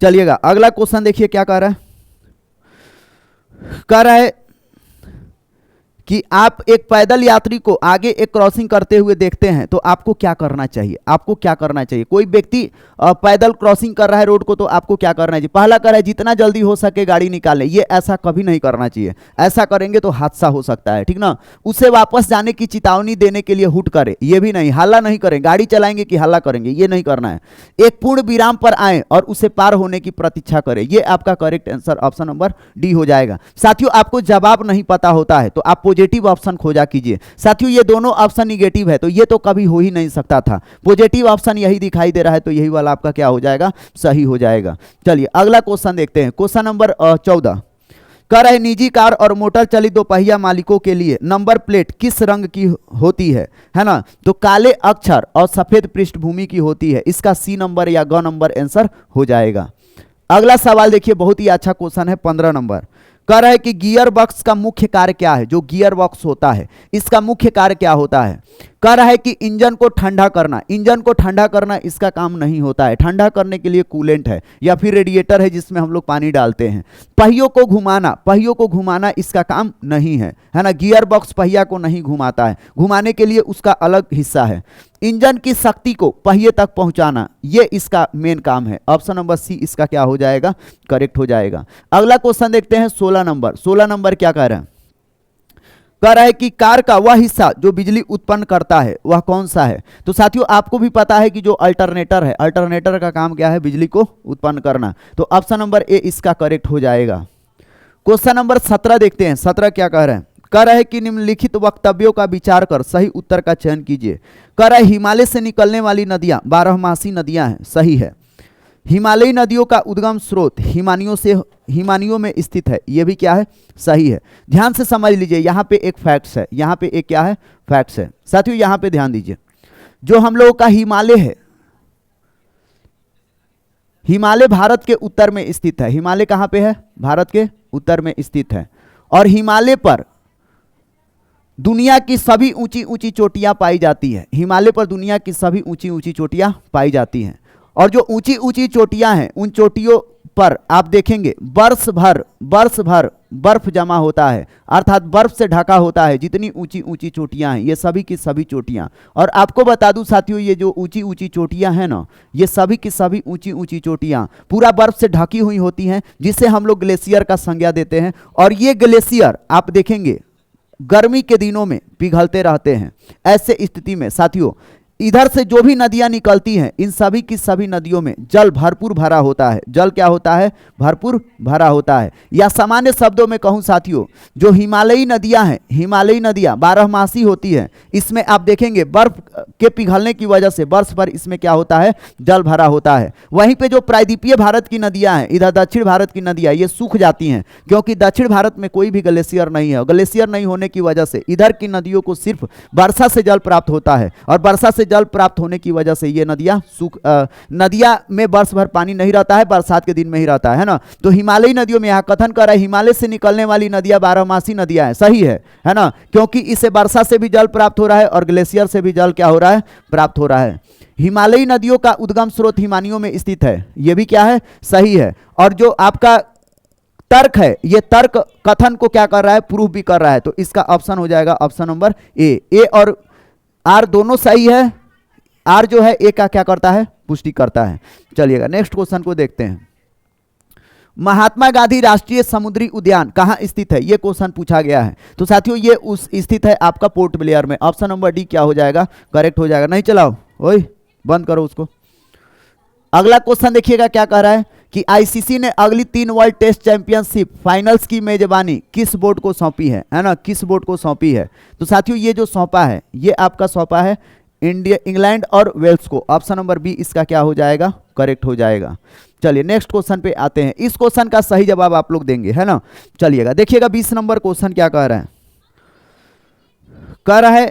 चलिएगा अगला क्वेश्चन देखिए क्या कह रहा है। कह रहा है कि आप एक पैदल यात्री को आगे एक क्रॉसिंग करते हुए देखते हैं तो आपको क्या करना चाहिए, आपको क्या करना चाहिए। कोई व्यक्ति पैदल क्रॉसिंग कर रहा है रोड को तो आपको क्या करना चाहिए। पहला कर है जितना जल्दी हो सके गाड़ी निकालें, ये ऐसा कभी नहीं करना चाहिए, ऐसा करेंगे तो हादसा हो सकता है, ठीक ना। उसे वापस जाने की चेतावनी देने के लिए हुट करें, ये भी नहीं, हल्ला नहीं करें, गाड़ी चलाएंगे कि हल्ला करेंगे, ये नहीं करना है। एक पूर्ण विराम पर आए और उसे पार होने की प्रतीक्षा करें, ये आपका correct answer option number D हो जाएगा। साथियों आपको जवाब नहीं पता होता है तो आप पॉजिटिव ऑप्शन खोजा कीजिए। साथियों ये दोनों ऑप्शन निगेटिव है तो ये तो कभी हो ही नहीं सकता था। पॉजिटिव ऑप्शन यही दिखाई दे रहा है तो यही वाला आपका क्या हो जाएगा, सही हो जाएगा। चलिए अगला क्वेश्चन देखते हैं। क्वेश्चन नंबर 14 कह रहे निजी कार और मोटर चलित दोपहिया मालिकों के लिए नंबर प्लेट किस रंग की होती है ना? तो काले अक्षर और सफेद पृष्ठभूमि की होती है। इसका सी नंबर या ग नंबर आंसर हो जाएगा। अगला सवाल देखिए, बहुत ही अच्छा क्वेश्चन है। 15 नंबर कह रहा है कि गियर बॉक्स का मुख्य कार्य क्या है? जो गियर बॉक्स होता है इसका मुख्य कार्य क्या होता है? कह रहा है कि इंजन को ठंडा करना। इंजन को ठंडा करना इसका काम नहीं होता है। ठंडा करने के लिए कूलेंट है या फिर रेडिएटर है जिसमें हम लोग पानी डालते हैं। पहियों को घुमाना, पहियों को घुमाना इसका काम नहीं है ना? गियर बॉक्स पहिया को नहीं घुमाता है, घुमाने के लिए उसका अलग हिस्सा है। इंजन की शक्ति को पहिए तक पहुंचाना ये इसका मेन काम है। ऑप्शन नंबर सी इसका क्या हो जाएगा, करेक्ट हो जाएगा। अगला क्वेश्चन देखते हैं 16 नंबर। 16 नंबर क्या कह रहा है? कह रहा है कि कार का वह हिस्सा जो बिजली उत्पन्न करता है वह कौन सा है? तो साथियों आपको भी पता है कि जो अल्टरनेटर है, अल्टरनेटर का काम क्या है, बिजली को उत्पन्न करना। तो ऑप्शन नंबर ए इसका करेक्ट हो जाएगा। क्वेश्चन नंबर 17 देखते हैं। 17 क्या कह रहे हैं? कह रहा है कि निम्नलिखित वक्तव्यों का विचार कर सही उत्तर का चयन कीजिए। कह रहा है हिमालय से निकलने वाली नदियां बारहमासी नदियां हैं, सही है। हिमालयी नदियों का उद्गम स्रोत हिमानियों में स्थित है, यह भी क्या है, सही है। ध्यान से समझ लीजिए, यहाँ पे एक फैक्ट्स है, यहाँ पे एक क्या है, फैक्ट्स है। साथियों यहाँ पे ध्यान दीजिए, जो हम लोगों का हिमालय है, हिमालय भारत के उत्तर में स्थित है। हिमालय कहाँ पे है? भारत के उत्तर में स्थित है। और हिमालय पर दुनिया की सभी ऊंची ऊंची चोटियां पाई जाती है। हिमालय पर दुनिया की सभी ऊंची ऊंची चोटियां पाई जाती हैं। और जो ऊंची ऊंची चोटियां हैं उन चोटियों पर आप देखेंगे वर्ष भर बर्फ जमा होता है, अर्थात बर्फ से ढका होता है। जितनी ऊंची ऊंची चोटियां हैं ये सभी की सभी चोटियां। और आपको बता दूं साथियों, ये जो ऊंची ऊंची चोटियां हैं ना, ये सभी की सभी ऊंची ऊंची चोटियां पूरा बर्फ से ढकी हुई होती हैं, जिसे हम लोग ग्लेशियर का संज्ञा देते हैं। और ये ग्लेशियर आप देखेंगे गर्मी के दिनों में पिघलते रहते हैं। ऐसे स्थिति में साथियों इधर से जो भी नदियां निकलती हैं इन सभी की सभी नदियों में जल भरपूर भरा होता है। जल क्या होता है? भरपूर भरा होता है। या सामान्य शब्दों में कहूं साथियों, जो हिमालयी नदियां हैं, हिमालयी नदियां बारहमासी होती हैं। इसमें आप देखेंगे बर्फ के पिघलने की वजह से वर्ष भर इसमें क्या होता है, जल भरा होता है। वहीं पे जो प्रायद्वीपीय भारत की नदियां हैं, इधर दक्षिण भारत की नदियां, ये सूख जाती हैं क्योंकि दक्षिण भारत में कोई भी ग्लेशियर नहीं है। ग्लेशियर नहीं होने की वजह से इधर की नदियों को सिर्फ वर्षा से जल प्राप्त होता है, और वर्षा से जल प्राप्त होने की वजह से ये नदियां नदियां में वर्ष भर पानी नहीं रहता है, बरसात के दिन में ही रहता है ना। तो हिमालयी नदियों में यहाँ कथन कर रहा है हिमालय से निकलने वाली नदियां बारहमासी नदियां हैं, सही है ना, क्योंकि इससे वर्षा से भी जल प्राप्त हो रहा है और ग्लेशियर से भी जल क्या हो रहा है, प्राप्त हो रहा है। हिमालयी नदियों का उद्गम स्रोत हिमानियों में स्थित है, यह भी क्या है, सही है। और जो आपका तर्क है, ये तर्क कथन को क्या कर रहा है, प्रूफ भी कर रहा है। तो इसका ऑप्शन हो जाएगा ऑप्शन नंबर ए और आर दोनों सही है। आर जो है ए का क्या करता है, पुष्टि करता है। चलिएगा नेक्स्ट क्वेश्चन को देखते हैं। महात्मा गांधी राष्ट्रीय समुद्री उद्यान कहां स्थित है, यह क्वेश्चन पूछा गया है। तो साथियों ये उस स्थित है आपका पोर्ट ब्लेयर में। ऑप्शन नंबर डी क्या हो जाएगा, करेक्ट हो जाएगा। नहीं चलाओ, ओए बंद करो उसको। अगला क्वेश्चन देखिएगा क्या कह रहा है कि आईसीसी ने अगली 3 वर्ल्ड टेस्ट चैंपियनशिप फाइनल्स की मेजबानी किस बोर्ड को सौंपी है ना, किस बोर्ड को सौंपी है। तो साथियों ये जो सौंपा है ये आपका सौंपा है इंग्लैंड और वेल्स को। ऑप्शन नंबर बी इसका क्या हो जाएगा, करेक्ट हो जाएगा। चलिए नेक्स्ट क्वेश्चन पे आते हैं। इस क्वेश्चन का सही जवाब आप लोग देंगे, है ना। चलिएगा देखिएगा 20 नंबर क्वेश्चन क्या कह रहा है। कह रहा है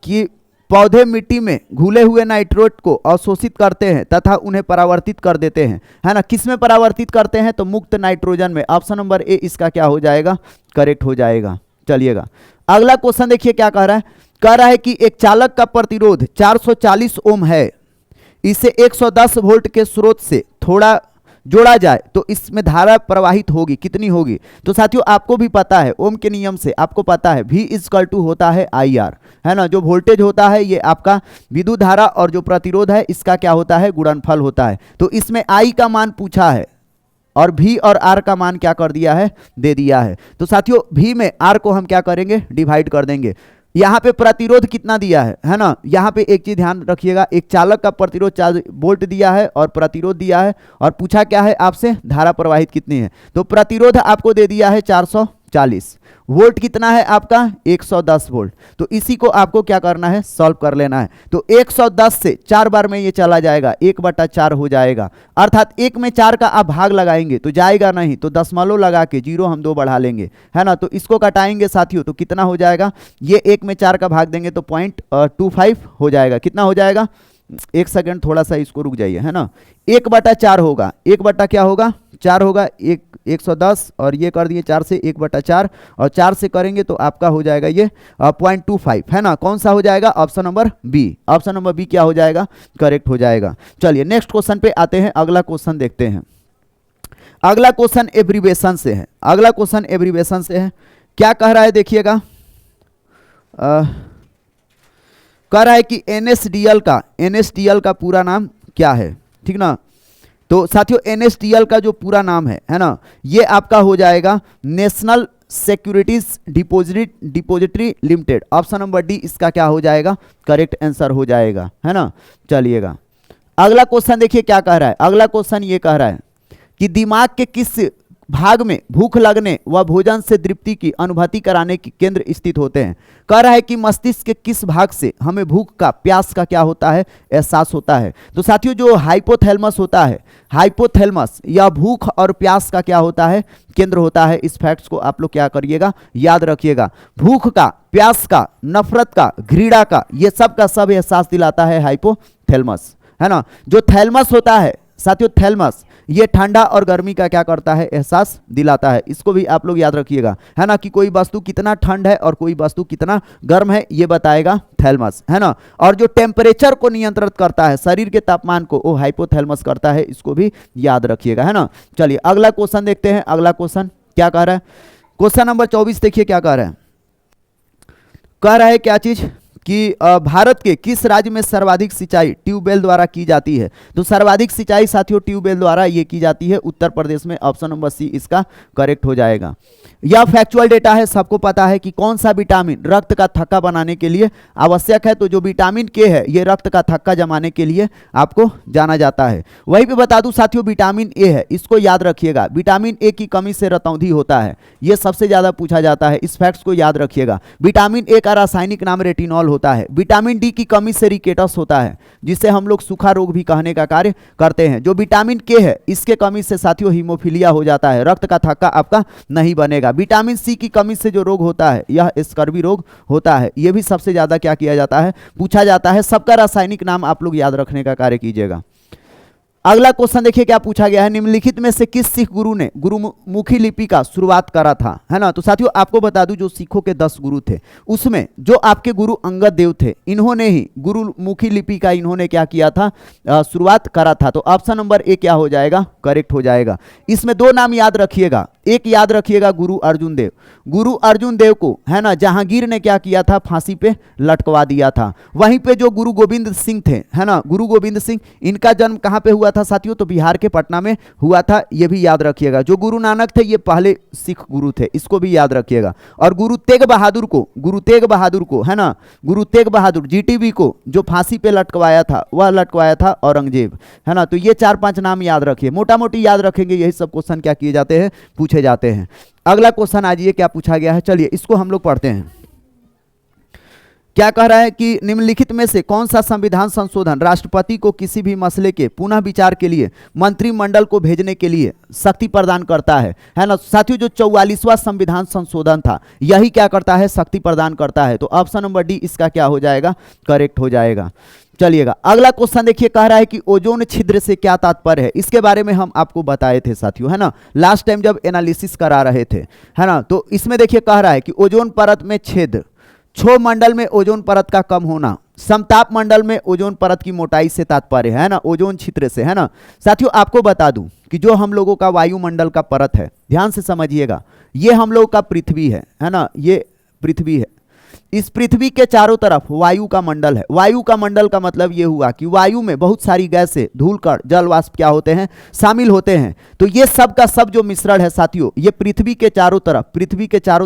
कि पौधे मिट्टी में घुले हुए नाइट्रोट को अवशोषित करते हैं तथा उन्हें परावर्तित कर देते हैं, है ना। किस में परावर्तित करते हैं, तो मुक्त नाइट्रोजन में। ऑप्शन नंबर ए इसका क्या हो जाएगा, करेक्ट हो जाएगा। चलिएगा अगला क्वेश्चन देखिए क्या कह रहा है। कह रहा है कि एक चालक का प्रतिरोध 440 ओम है, इसे 110 वोल्ट के स्रोत से थोड़ा जोड़ा जाए तो इसमें धारा प्रवाहित होगी, कितनी होगी। तो साथियों आपको भी पता है ओम के नियम से, आपको पता है V = होता है IR, है ना। जो वोल्टेज होता है ये आपका विद्युत धारा और जो प्रतिरोध है इसका क्या होता है, गुणनफल होता है। तो इसमें I का मान पूछा है और V और R का मान क्या कर दिया है, दे दिया है। तो साथियों V में R को हम क्या करेंगे, डिवाइड कर देंगे। यहाँ पे प्रतिरोध कितना दिया है ना। यहाँ पे एक चीज ध्यान रखिएगा, एक चालक का प्रतिरोध 4 वोल्ट दिया है और प्रतिरोध दिया है, और पूछा क्या है आपसे, धारा प्रवाहित कितनी है। तो प्रतिरोध आपको दे दिया है 440, वोल्ट कितना है आपका 110 वोल्ट। तो इसी को आपको क्या करना है, सॉल्व कर लेना है। तो 110 से 4 बार में ये चला जाएगा, 1/4 हो जाएगा, अर्थात 1 में 4 का आप भाग लगाएंगे तो जाएगा नहीं, तो दशमलव लगा के 0 हम 2 बढ़ा लेंगे, है ना। तो इसको घटाएंगे साथियों तो कितना हो जाएगा, ये 1 में 4 का भाग देंगे तो 0.25 हो जाएगा। कितना हो जाएगा, एक सेकंड थोड़ा सा इसको रुक जाइए, है ना। 1/4 होगा, 1 बटा क्या होगा 4 होगा, 110 और ये कर दिए 4 से 1/4 और 4 से करेंगे तो आपका हो जाएगा ये 0.25, है ना। कौन सा हो जाएगा, option number B. Option number B क्या हो जाएगा, करेक्ट हो जाएगा। चलिए नेक्स्ट क्वेश्चन पे आते हैं, अगला क्वेश्चन देखते हैं। अगला क्वेश्चन एब्रीवेशन से है, अगला क्वेश्चन एब्रीवेशन से है। क्या कह रहा है देखिएगा, कह रहा है कि NSDL का पूरा नाम क्या है, ठीक ना। तो साथियों NSDL का जो पूरा नाम है ना, ये आपका हो जाएगा national securities depository limited. Option number D इसका क्या हो जाएगा, करेक्ट आंसर हो जाएगा, है ना। चलिएगा अगला क्वेश्चन देखिए क्या कह रहा है। अगला क्वेश्चन ये कह रहा है कि दिमाग के किस भाग में भूख लगने व भोजन से तृप्ति की अनुभूति कराने के केंद्र स्थित होते हैं। कह रहा है कि मस्तिष्क के किस भाग से हमें भूख का, प्यास का क्या होता है, एहसास होता है। तो साथियों जो हाइपोथैलेमस होता है, हाइपोथैलेमस या भूख और प्यास का क्या होता है, केंद्र होता है। इस फैक्ट्स को आप लोग क्या करिएगा, याद रखिएगा। भूख का, प्यास का, नफरत का, घृणा का, ये सब का सब एहसास दिलाता है हाइपोथैलेमस, है ना। जो थैलेमस होता है साथियों, थैलेमस ये ठंडा और गर्मी का क्या करता है, एहसास दिलाता है। इसको भी आप लोग याद रखिएगा, है ना, कि कोई वस्तु कितना ठंड है और कोई वस्तु कितना गर्म है, ये बताएगा थैलेमस, है ना। और जो टेम्परेचर को नियंत्रित करता है, शरीर के तापमान को, वो हाइपोथैलेमस करता है। इसको भी याद रखिएगा, है ना। चलिए अगला क्वेश्चन देखते हैं। अगला क्वेश्चन क्या कह रहा है, क्वेश्चन नंबर 24 देखिए क्या कह रहा है। कह रहा है क्या चीज कि भारत के किस राज्य में सर्वाधिक सिंचाई ट्यूबवेल द्वारा की जाती है। तो सर्वाधिक सिंचाई साथियों ट्यूबवेल द्वारा ये की जाती है उत्तर प्रदेश में। ऑप्शन नंबर सी इसका करेक्ट हो जाएगा। यह फैक्चुअल डेटा है, सबको पता है कि कौन सा विटामिन रक्त का थक्का बनाने के लिए आवश्यक है। तो जो विटामिन के है ये रक्त का थक्का जमाने के लिए आपको जाना जाता है। वहीं पे बता दूं साथियों विटामिन ए है, इसको याद रखिएगा। विटामिन ए की कमी से रतौंधी होता है, ये सबसे ज्यादा पूछा जाता है। इस फैक्ट्स को याद रखिएगा। विटामिन ए का रासायनिक नाम रेटिनॉल होता है। विटामिन डी की कमी से रिकेटस होता है, जिसे हम लोग सूखा रोग भी कहने का कार्य करते हैं। जो विटामिन के है इसके कमी से साथियों हीमोफीलिया हो जाता है, रक्त का थक्का आपका नहीं बनेगा। विटामिन सी की कमी से जो रोग होता है यह स्कर्वी रोग होता है। यह भी सबसे ज्यादा क्या किया जाता है, पूछा जाता है। सबका रासायनिक नाम आप लोग याद रखने का कार्य कीजिएगा। अगला क्वेश्चन देखिए क्या पूछा गया है। निम्नलिखित में से किस सिख गुरु ने गुरुमुखी लिपि का शुरुआत करा था, है ना। तो साथियों आपको बता दूं जो सिखों के 10 गुरु थे उसमें जो आपके गुरु अंगद देव थे, इन्होंने ही गुरुमुखी लिपि का इन्होंने क्या किया था, शुरुआत करा था। तो ऑप्शन नंबर ए क्या हो जाएगा, करेक्ट हो जाएगा। इसमें 2 नाम याद रखिएगा। एक याद रखिएगा गुरु अर्जुन देव। गुरु अर्जुन देव को, है ना, जहांगीर ने क्या किया था, फांसी पे लटकवा दिया था। वहीं पे जो गुरु गोविंद सिंह थे, है ना, गुरु गोविंद सिंह, इनका जन्म कहां पे हुआ था साथियों, तो बिहार के पटना में हुआ था। ये भी याद रखिएगा। जो गुरु नानक थे ये पहले सिख गुरु थे, इसको भी याद रखिएगा। और गुरु तेग बहादुर को, है ना, गुरु तेग बहादुर GTB को जो फांसी पे लटकवाया था वह लटकवाया था औरंगजेब, है ना। तो ये 4-5 नाम याद रखिए, मोटा मोटी याद रखेंगे। यही सब क्वेश्चन क्या किए जाते हैं, पूछे जाते हैं। अगला क्वेश्चन आज ये क्या पूछा गया है, चलिए इसको हम लोग पढ़ते हैं। क्या कह रहा है कि निम्नलिखित में से कौन सा संविधान संशोधन राष्ट्रपति को किसी भी मसले के पुनः विचार के लिए मंत्रिमंडल को भेजने के लिए शक्ति प्रदान करता है ना। साथियों जो 44वां संविधान संशोधन था यही क्या करता है, शक्ति प्रदान करता है। तो ऑप्शन नंबर डी इसका क्या हो जाएगा, करेक्ट हो जाएगा। चलिएगा अगला क्वेश्चन देखिए, कह रहा है कि ओजोन छिद्र से क्या तात्पर्य है। इसके बारे में हम आपको बताए थे साथियों, है ना, लास्ट टाइम जब एनालिसिस करा रहे थे, है ना। तो इसमें देखिए कह रहा है कि ओजोन परत में छेद, क्षोभ मंडल में ओजोन परत का कम होना, समताप मंडल में ओजोन परत की मोटाई से तात्पर्य है ना, ओजोन छिद्र से, है ना। साथियों आपको बता दूं कि जो हम लोगों का वायुमंडल का परत है, ध्यान से समझिएगा, ये हम लोगों का पृथ्वी है ना, ये पृथ्वी है। इस पृथ्वी के चारों तरफ वायु का मंडल है। वायु का मंडल का मतलब यह हुआ कि वायु में बहुत सारी गैसें, धूलकण, जल वाष्प क्या होते हैं, शामिल होते हैं। तो ये सब का सब जो मिश्रण है साथियों, ये पृथ्वी के चारों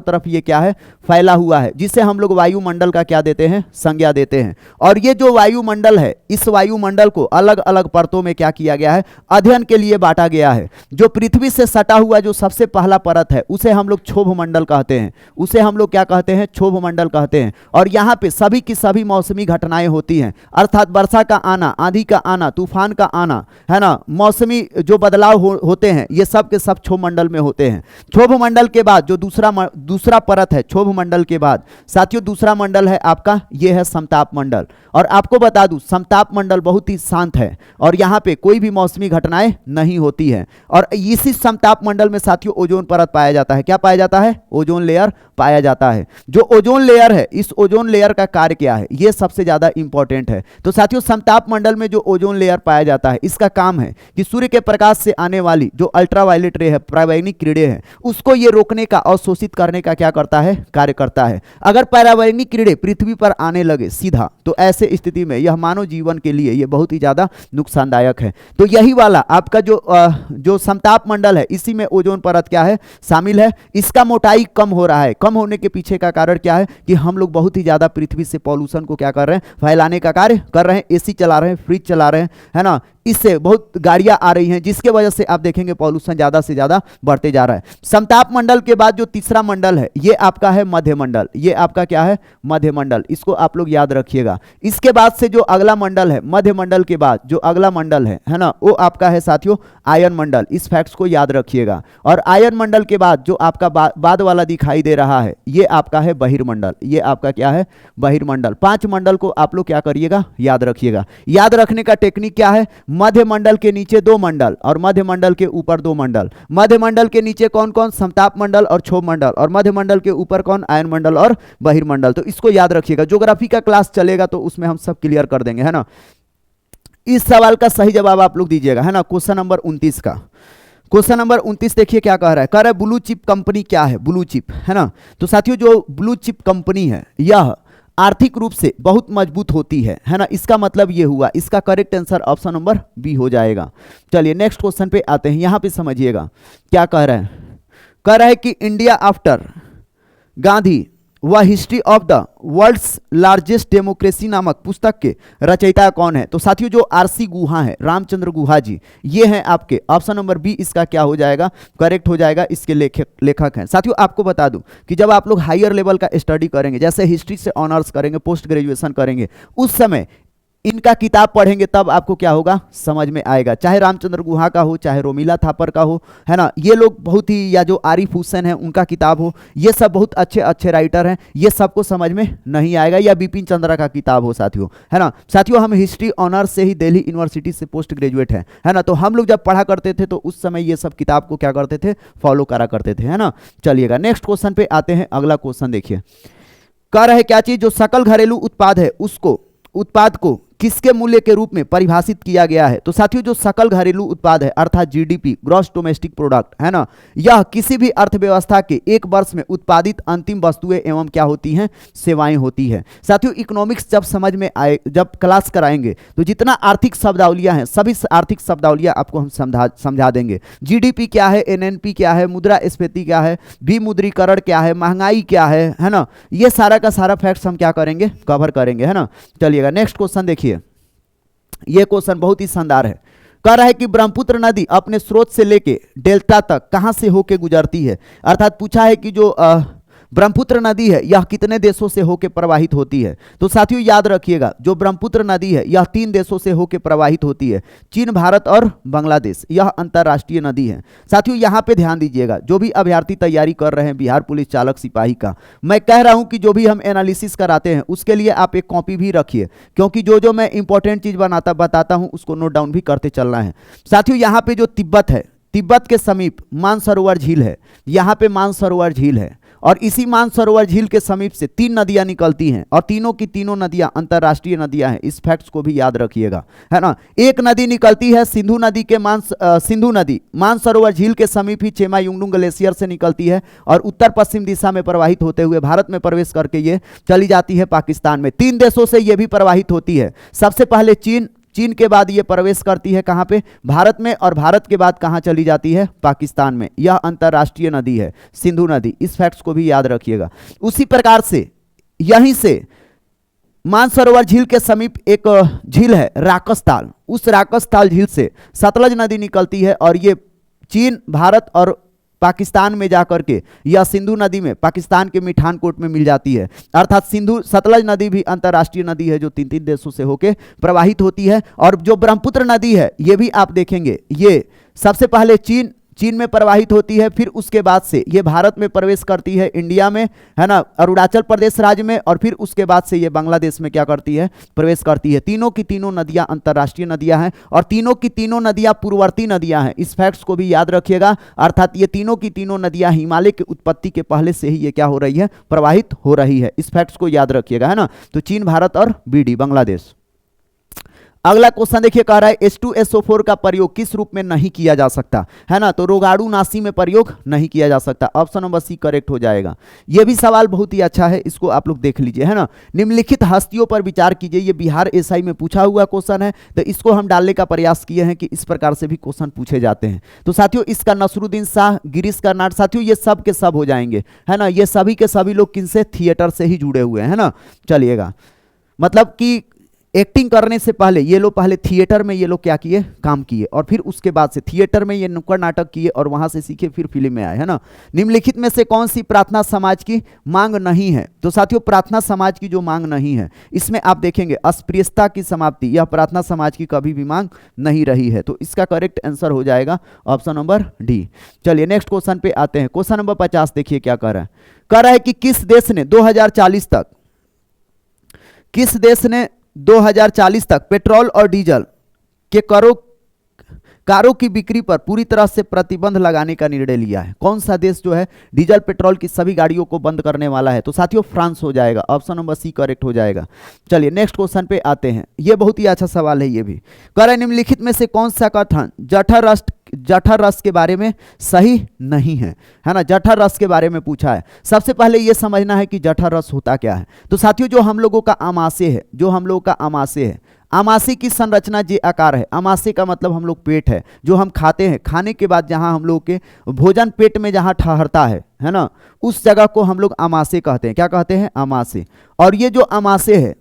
तरफ ये क्या है, फैला हुआ है, जिसे हम लोग वायुमंडल का क्या देते हैं, संज्ञा देते हैं। और ये जो वायुमंडल है, इस वायुमंडल को अलग अलग परतों में क्या किया गया है, अध्ययन के लिए बांटा गया है। जो पृथ्वी से सटा हुआ जो सबसे पहला परत है, उसे हम लोग क्षोभ मंडल कहते हैं। उसे हम लोग क्या कहते हैं, क्षोभ मंडल कहते हैं। और यहां पे सभी की सभी मौसमी घटनाएं होती हैं, अर्थात वर्षा का आना, आंधी का आना, तूफान का आना, है ना, मौसमी जो बदलाव होते हैं, ये सब के सब क्षोभ मंडल में होते हैं। क्षोभ मंडल के बाद जो दूसरा परत है, क्षोभ मंडल के बाद साथियों दूसरा मंडल है आपका, ये है समताप मंडल। और आपको बता दूं, समताप मंडल बहुत ही शांत है और यहां पे कोई भी मौसमी घटनाएं नहीं होती हैं। और इसी समताप मंडल में साथियों ओजोन परत पाया जाता है। क्या पाया जाता है, ओजोन लेयर पाया जाता है। जो ओजोन लेयर है, इस ओजोन लेयर का कार्य क्या है, यह सबसे ज्यादा इंपॉर्टेंट है। तो साथियों समताप मंडल में जो ओजोन लेयर पाया जाता है, इसका काम है कि सूर्य के प्रकाश से आने वाली जो अल्ट्रावायलेट रे है, पराबैंगनी किरणें है, उसको ये रोकने का, अवशोषित करने का क्या करता है, कार्य करता है। अगर पराबैंगनी किरणें पृथ्वी पर आने लगे सीधा, तो ऐसे स्थिति में यह मानव जीवन के लिए यह बहुत ही ज्यादा नुकसानदायक है। तो यही वाला आपका जो समताप मंडल है, इसी में ओजोन परत क्या है, शामिल है। इसका मोटाई कम हो रहा है। कम होने के पीछे का कारण क्या है कि हम लोग बहुत ही ज्यादा पृथ्वी से पॉल्यूशन को क्या कर रहे हैं, फैलाने का कार्य कर रहे हैं। एसी चला रहे हैं, फ्रिज चला रहे हैं, है ना, इससे बहुत गाड़ियां आ रही हैं, जिसके वजह से आप देखेंगे पॉल्यूशन ज्यादा से ज्यादा बढ़ते जा रहा है। समताप मंडल के बाद जो तीसरा मंडल है, ये आपका है मध्य मंडल। ये आपका क्या है, मध्य मंडल। इसको आप लोग याद रखिएगा। इसके बाद से जो अगला मंडल है, मध्य मंडल के बाद जो अगला मंडल है ना, वो आपका है साथियों आयन मंडल। इस फैक्ट्स को याद रखिएगा। और आयन मंडल के बाद जो आपका बाद वाला दिखाई दे रहा है, ये आपका है बहिर्मंडल। ये आपका क्या है, बहिर्मंडल। 5 मंडल को आप लोग क्या करिएगा, याद रखिएगा। याद रखने का टेक्निक क्या है, मध्य मंडल के नीचे 2 मंडल और मध्य मंडल के ऊपर 2 मंडल। मध्य मंडल के नीचे कौन कौन, समताप मंडल और क्षोभ मंडल, और मध्य मंडल के ऊपर कौन, आयन मंडल और बहिर्मंडल। तो इसको याद रखिएगा। ज्योग्राफी का क्लास चलेगा तो उसमें हम सब क्लियर कर देंगे, है ना। इस सवाल का सही जवाब आप लोग दीजिएगा, है ना। क्वेश्चन नंबर 29 का, क्वेश्चन नंबर 29 देखिए क्या कह रहा है। कह रहा है ब्लू चिप कंपनी क्या है, ब्लू चिप, है ना। तो साथियों जो ब्लू चिप कंपनी है, यह आर्थिक रूप से बहुत मजबूत होती है ना। इसका मतलब ये हुआ, इसका correct answer option number B हो जाएगा। चलिए नेक्स्ट क्वेश्चन पे आते हैं। यहां पे समझिएगा क्या कह रहा है। कह रहा है कि इंडिया आफ्टर गांधी वह history of the world's largest democracy नामक पुस्तक के रचयिता कौन है। तो साथियों जो आरसी गुहा है, रामचंद्र गुहा जी, ये हैं आपके। ऑप्शन नंबर बी इसका क्या हो जाएगा, करेक्ट हो जाएगा। इसके लेखक हैं। साथियों आपको बता दूं कि जब आप लोग हायर लेवल का स्टडी करेंगे, जैसे हिस्ट्री से ऑनर्स करेंगे, पोस्ट ग्रेजुएशन करेंगे, उस समय इनका किताब पढ़ेंगे तब आपको क्या होगा, समझ में आएगा। चाहे रामचंद्र गुहा का हो, चाहे रोमिला थापर का हो, है ना, ये लोग बहुत ही, या जो आरिफ हुसैन है उनका किताब हो, ये सब बहुत अच्छे अच्छे राइटर हैं। ये सबको समझ में नहीं आएगा। या बिपिन चंद्रा का किताब हो साथियों, है ना। साथियों हम हिस्ट्री ऑनर्स से ही दिल्ली यूनिवर्सिटी से पोस्ट ग्रेजुएट है ना। तो हम लोग जब पढ़ा करते थे तो उस समय ये सब किताब को क्या करते थे, फॉलो करा करते थे, है ना। चलिएगा नेक्स्ट क्वेश्चन पे आते हैं। अगला क्वेश्चन देखिए, कह रहे क्या चीज, जो सकल घरेलू उत्पाद है, उसको उत्पाद को किसके मूल्य के रूप में परिभाषित किया गया है। तो साथियों जो सकल घरेलू उत्पाद है, अर्थात जीडीपी, ग्रॉस डोमेस्टिक प्रोडक्ट, है ना, यह किसी भी अर्थव्यवस्था के एक वर्ष में उत्पादित अंतिम वस्तुएं एवं क्या होती हैं, सेवाएं होती है। साथियों इकोनॉमिक्स जब समझ में आए, जब क्लास कराएंगे, तो जितना आर्थिक शब्दावलियां हैं, सभी आर्थिक शब्दावलियां आपको हम समझा देंगे। जीडीपी क्या है, एनएनपी क्या है, मुद्रास्फीति क्या है, विमुद्रीकरण क्या है, महंगाई क्या है ना, ये सारा का सारा फैक्ट्स हम क्या करेंगे, कवर करेंगे, है ना। चलिएगा नेक्स्ट क्वेश्चन देखिए। यह क्वेश्चन बहुत ही शानदार है। कह रहा है कि ब्रह्मपुत्र नदी अपने स्रोत से लेके डेल्टा तक कहां से होके गुजरती है। अर्थात पूछा है कि जो ब्रह्मपुत्र नदी है यह कितने देशों से होकर प्रवाहित होती है। तो साथियों याद रखिएगा, जो ब्रह्मपुत्र नदी है यह 3 देशों से होकर प्रवाहित होती है, चीन, भारत और बांग्लादेश। यह अंतर्राष्ट्रीय नदी है। साथियों यहाँ पे ध्यान दीजिएगा, जो भी अभ्यर्थी तैयारी कर रहे हैं बिहार पुलिस चालक सिपाही का, मैं कह रहा हूं कि जो भी हम एनालिसिस कराते हैं उसके लिए आप एक कॉपी भी रखिए, क्योंकि जो मैं इंपॉर्टेंट चीज बताता हूं उसको नोट डाउन भी करते चलना है। साथियों यहाँ पे जो तिब्बत है, तिब्बत के समीप मानसरोवर झील है, यहाँ पे मानसरोवर झील है और इसी मानसरोवर झील के समीप से 3 नदियां निकलती हैं और तीनों की तीनों नदियां अंतर्राष्ट्रीय नदियां हैं। इस फैक्ट्स को भी याद रखिएगा, है ना। एक नदी निकलती है सिंधु नदी के सिंधु नदी मानसरोवर झील के समीप ही चेमायुंगडू ग्लेशियर से निकलती है और उत्तर पश्चिम दिशा में प्रवाहित होते हुए भारत में प्रवेश करके ये चली जाती है पाकिस्तान में। 3 देशों से ये भी प्रवाहित होती है। सबसे पहले चीन के बाद ये प्रवेश करती है कहाँ पे, भारत में, और भारत के बाद कहाँ चली जाती है, पाकिस्तान में। यह अंतर्राष्ट्रीय नदी है सिंधु नदी। इस फैक्ट्स को भी याद रखिएगा। उसी प्रकार से यहीं से मानसरोवर झील के समीप एक झील है राकसताल, उस राकसताल झील से सतलज नदी निकलती है और ये चीन, भारत और पाकिस्तान में जाकर के या सिंधु नदी में पाकिस्तान के मिठानकोट में मिल जाती है। अर्थात सतलज नदी भी अंतर्राष्ट्रीय नदी है जो 3 देशों से होकर प्रवाहित होती है। और जो ब्रह्मपुत्र नदी है ये भी आप देखेंगे, ये सबसे पहले चीन में प्रवाहित होती है, फिर उसके बाद से ये भारत में प्रवेश करती है, इंडिया में, है ना, अरुणाचल प्रदेश राज्य में, और फिर उसके बाद से ये बांग्लादेश में क्या करती है, प्रवेश करती है। तीनों की तीनों नदियां अंतर्राष्ट्रीय नदियां हैं और तीनों की तीनों नदियां पूर्ववर्ती नदियां हैं। इस फैक्ट्स को भी याद रखिएगा। अर्थात ये तीनों की तीनों नदियां हिमालय की उत्पत्ति के पहले से ही ये क्या हो रही है, प्रवाहित हो रही है। इस फैक्ट्स को याद रखिएगा, है ना। तो चीन, भारत और बीडी बांग्लादेश। अगला क्वेश्चन देखिए, कह रहा है H2SO4 का प्रयोग किस रूप में नहीं किया जा सकता, है ना। तो रोगाणुनाशी में प्रयोग नहीं किया जा सकता। ऑप्शन नंबर सी करेक्ट हो जाएगा। यह भी सवाल बहुत ही अच्छा है, इसको आप लोग देख लीजिए, है ना। निम्नलिखित हस्तियों पर विचार कीजिए। ये बिहार एसआई में पूछा हुआ क्वेश्चन है, तो इसको हम डालने का प्रयास किए हैं कि इस प्रकार से भी क्वेश्चन पूछे जाते हैं। तो साथियों इसका नसरुद्दीन शाह, गिरीश कर्नाड, साथियों ये सब के सब हो जाएंगे, है ना। ये सभी के सभी लोग किनसे, थिएटर से ही जुड़े हुए हैं ना। चलिएगा, मतलब कि एक्टिंग करने से पहले ये लोग पहले थिएटर में ये लोग क्या किए, काम किए, और फिर उसके बाद से थिएटर में ये नुक्कड़ नाटक किए और वहां से सीखे, फिर फिल्म में आए, है ना। निम्नलिखित में से कौन सी प्रार्थना समाज की मांग नहीं है। तो साथियों प्रार्थना समाज की जो मांग नहीं है, इसमें आप देखेंगे अस्पृश्यता की समाप्ति, यह प्रार्थना समाज की कभी भी मांग नहीं रही है। तो इसका करेक्ट आंसर हो जाएगा ऑप्शन नंबर डी। चलिए नेक्स्ट क्वेश्चन पे आते हैं। क्वेश्चन नंबर 50 देखिए क्या कह रहा है। कह रहा है कि किस देश ने 2040 तक पेट्रोल और डीजल के कारों की बिक्री पर पूरी तरह से प्रतिबंध लगाने का निर्णय लिया है। कौन सा देश जो है डीजल पेट्रोल की सभी गाड़ियों को बंद करने वाला है। तो साथियों फ्रांस हो जाएगा। ऑप्शन नंबर सी करेक्ट हो जाएगा। चलिए नेक्स्ट क्वेश्चन पे आते हैं। ये बहुत ही अच्छा सवाल है। ये भी कह रहा है निम्नलिखित में से कौन सा कथन जठर रस के बारे में सही नहीं है, है ना। जठर रस के बारे में पूछा है। सबसे पहले यह समझना है कि जठर रस होता क्या है। तो साथियों जो हम लोगों का आमाशय है, आमाशय की संरचना जे आकार है। आमाशय का मतलब हम लोग पेट है, जो हम खाते हैं, खाने के बाद जहां हम लोग के भोजन पेट में जहां ठहरता है ना, उस जगह को हम लोग आमाशय कहते हैं। क्या कहते हैं, आमाशय। और ये जो आमाशय है,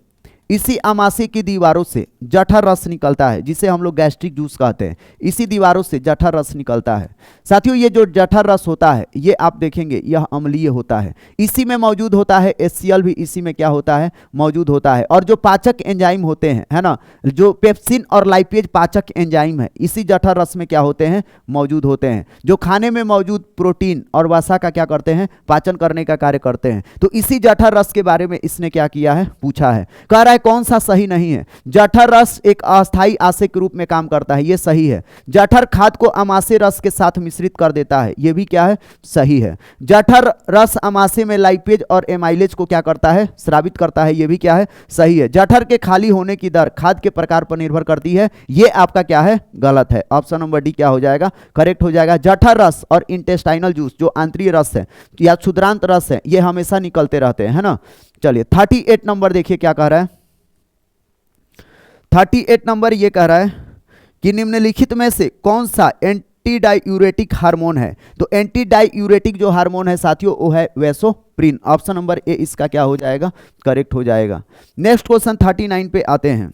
इसी आमाशय की दीवारों से जठर रस निकलता है, जिसे हम लोग गैस्ट्रिक जूस कहते हैं। इसी दीवारों से जठर रस निकलता है। साथियों ये जो जठर रस होता है, ये आप देखेंगे यह अम्लीय होता है। इसी में मौजूद होता है HCl भी इसी में क्या होता है, मौजूद होता है। और जो पाचक एंजाइम होते हैं, है ना, जो पेप्सिन और लाइपेज पाचक एंजाइम है, इसी जठर रस में क्या होते हैं, मौजूद होते हैं, जो खाने में मौजूद प्रोटीन और वसा का क्या करते हैं, पाचन करने का कार्य करते हैं। तो इसी जठर रस के बारे में इसने क्या किया है, पूछा है। कह रहा है कौन सा सही नहीं है। जठर रस एक अस्थायी आशय के रूप में काम करता है, यह सही है। जठर खाद्य को अमाशय रस के साथ मिश्रित कर देता है, यह भी क्या है, सही है। जठर रस अमाशय में लाइपेज और एमाइलेज को क्या करता है, स्रावित करता है, यह भी क्या है, सही है। जठर के खाली होने की दर खाद्य के प्रकार पर निर्भर करती है, यह आपका क्या है, गलत है। ऑप्शन नंबर डी क्या हो जाएगा, करेक्ट हो जाएगा। जठर रस और इंटेस्टाइनल जूस जो आंतरिक रस है या क्षुद्रांत रस है, यह हमेशा निकलते रहते हैं, है ना। चलिए 38 नंबर देखिए क्या कह रहा है। 38 नंबर ये कह रहा है कि निम्नलिखित में से कौन सा एंटी डायूरेटिक हार्मोन है। तो एंटी डायूरेटिक जो हार्मोन है साथियों वो है वैसोप्रिन। ऑप्शन नंबर ए इसका क्या हो जाएगा, करेक्ट हो जाएगा। नेक्स्ट क्वेश्चन 39 पे आते हैं।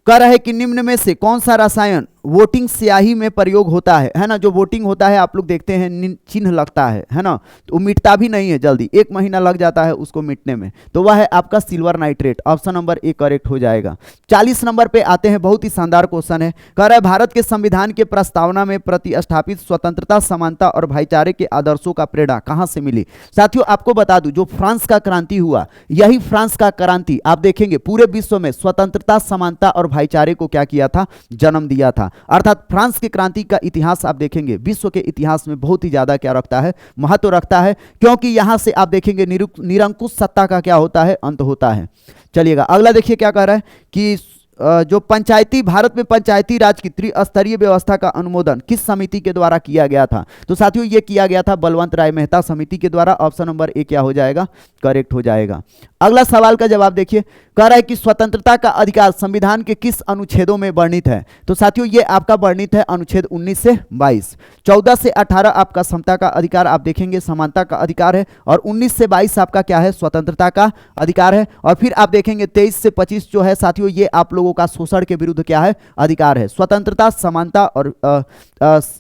कह रहा है कि निम्न में से कौन सा रसायन वोटिंग स्याही में प्रयोग होता है ना। जो वोटिंग होता है आप लोग देखते हैं चिन्ह लगता है ना, तो मिटता भी नहीं है जल्दी, 1 महीना लग जाता है उसको मिटने में, तो वह है आपका silver nitrate. Option number A correct हो जाएगा। 40 नंबर पे आते हैं। बहुत ही शानदार क्वेश्चन है। कह रहा है भारत के संविधान के प्रस्तावना में प्रतिस्थापित स्वतंत्रता, समानता और भाईचारे के आदर्शों का प्रेरणा कहां से मिली। साथियों आपको बता दूं, जो फ्रांस का क्रांति हुआ, यही फ्रांस का क्रांति आप देखेंगे पूरे विश्व में स्वतंत्रता, समानता और भाईचारे को क्या किया था, जन्म दिया था। अर्थात फ्रांस की क्रांति का इतिहास आप देखेंगे विश्व के इतिहास में बहुत ही ज़्यादा क्या रखता है, महत्व रखता है, क्योंकि यहाँ से आप देखेंगे निरंकुश सत्ता का क्या होता है, अंत होता है। चलिएगा अगला देखिए क्या कह रहा है कि जो पंचायती भारत में पंचायती राज की त्रिस्तरीय व्यवस्था का अनुमोदन किस समिति के द्वारा किया गया था? तो साथियों ये किया गया था बलवंत राय मेहता समिति के द्वारा। ऑप्शन नंबर ए क्या हो जाएगा, करेक्ट हो जाएगा। अगला सवाल का जवाब देखिए, कह रहा है कि स्वतंत्रता का अधिकार संविधान के किस अनुच्छेदों में वर्णित है? तो साथियों ये आपका वर्णित है अनुच्छेद 19 से 22। 14 से 18 आपका समता का अधिकार आप देखेंगे समानता का अधिकार है, और 19 से 22 आपका क्या है, स्वतंत्रता का अधिकार है। और फिर आप देखेंगे 23 से 25 जो है साथियों ये आप लोगों का शोषण के विरुद्ध क्या है, अधिकार है। स्वतंत्रता, समानता और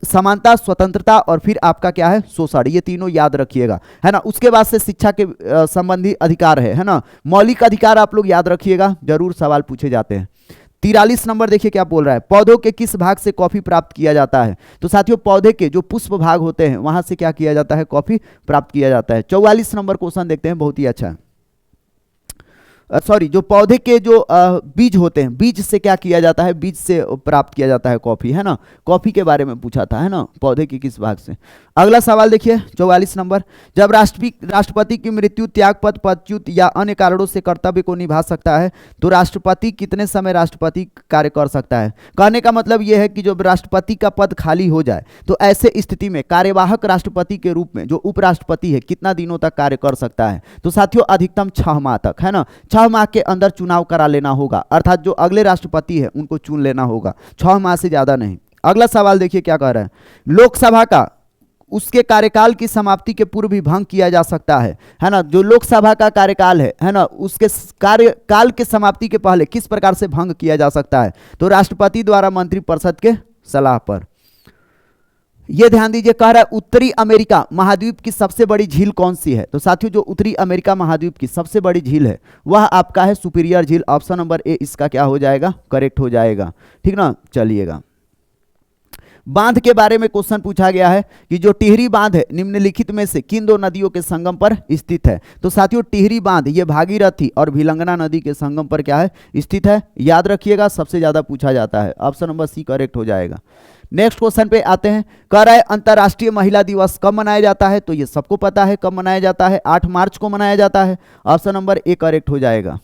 समानता, स्वतंत्रता और फिर आपका क्या है, शोषण, ये तीनों याद रखिएगा, है ना। उसके बाद से शिक्षा के संबंधी अधिकार है ना। मौलिक अधिकार आप लोग याद रखिएगा, जरूर सवाल पूछे जाते हैं। 43 नंबर देखिए क्या बोल रहा है, पौधों के किस भाग से कॉफी प्राप्त किया जाता है? तो साथियों पौधे के जो पुष्प भाग होते हैं वहां से क्या किया जाता है, कॉफी प्राप्त किया जाता है। 44 नंबर क्वेश्चन देखते हैं, बहुत ही अच्छा है। सॉरी, जो पौधे के जो बीज होते हैं, बीज से क्या किया जाता है, बीज से प्राप्त किया जाता है कॉफी, है ना। कॉफी के बारे में पूछा था, है ना, पौधे के किस भाग से। अगला सवाल देखिए 44 नंबर, जब राष्ट्रपति की मृत्यु, त्यागपत्र, पदच्युत या अन्य कारणों से कर्तव्य को निभा सकता है तो राष्ट्रपति कितने समय राष्ट्रपति कार्य कर सकता है? कहने का मतलब यह है कि जब राष्ट्रपति का पद खाली हो जाए तो ऐसे स्थिति में कार्यवाहक राष्ट्रपति के रूप में जो उपराष्ट्रपति है कितना दिनों तक कार्य कर सकता है? तो साथियों अधिकतम 6 माह तक, है ना। 6 माह के अंदर चुनाव करा लेना होगा, अर्थात जो अगले राष्ट्रपति है उनको चुन लेना होगा, 6 माह से ज्यादा नहीं। अगला सवाल देखिए क्या कह रहा है, लोकसभा का उसके कार्यकाल की समाप्ति के पूर्व भी भंग किया जा सकता है ना। जो लोकसभा का कार्यकाल है ना, उसके कार्यकाल के समाप्ति के पहले किस प्रकार से भंग किया जा सकता है? तो राष्ट्रपति द्वारा मंत्रिपरिषद के सलाह पर। यह ध्यान दीजिए, कह रहा है उत्तरी अमेरिका महाद्वीप की सबसे बड़ी झील कौन सी है? तो साथियों जो उत्तरी अमेरिका महाद्वीप की सबसे बड़ी झील है वह आपका है सुपीरियर झील। ऑप्शन नंबर ए इसका क्या हो जाएगा, करेक्ट हो जाएगा, ठीक ना। चलिएगा बांध के बारे में क्वेश्चन पूछा गया है कि जो टिहरी बांध है निम्नलिखित में से किन दो नदियों के संगम पर स्थित है? तो साथियों टिहरी बांध ये भागीरथी और भिलंगना नदी के संगम पर क्या है, स्थित है। याद रखिएगा, सबसे ज्यादा पूछा जाता है। ऑप्शन नंबर सी करेक्ट हो जाएगा। नेक्स्ट क्वेश्चन पे आते हैं, कह रहा है अंतर्राष्ट्रीय महिला दिवस कब मनाया जाता है? तो ये सबको पता है कब मनाया जाता है, 8 मार्च को मनाया जाता है। ऑप्शन नंबर ए करेक्ट हो जाएगा।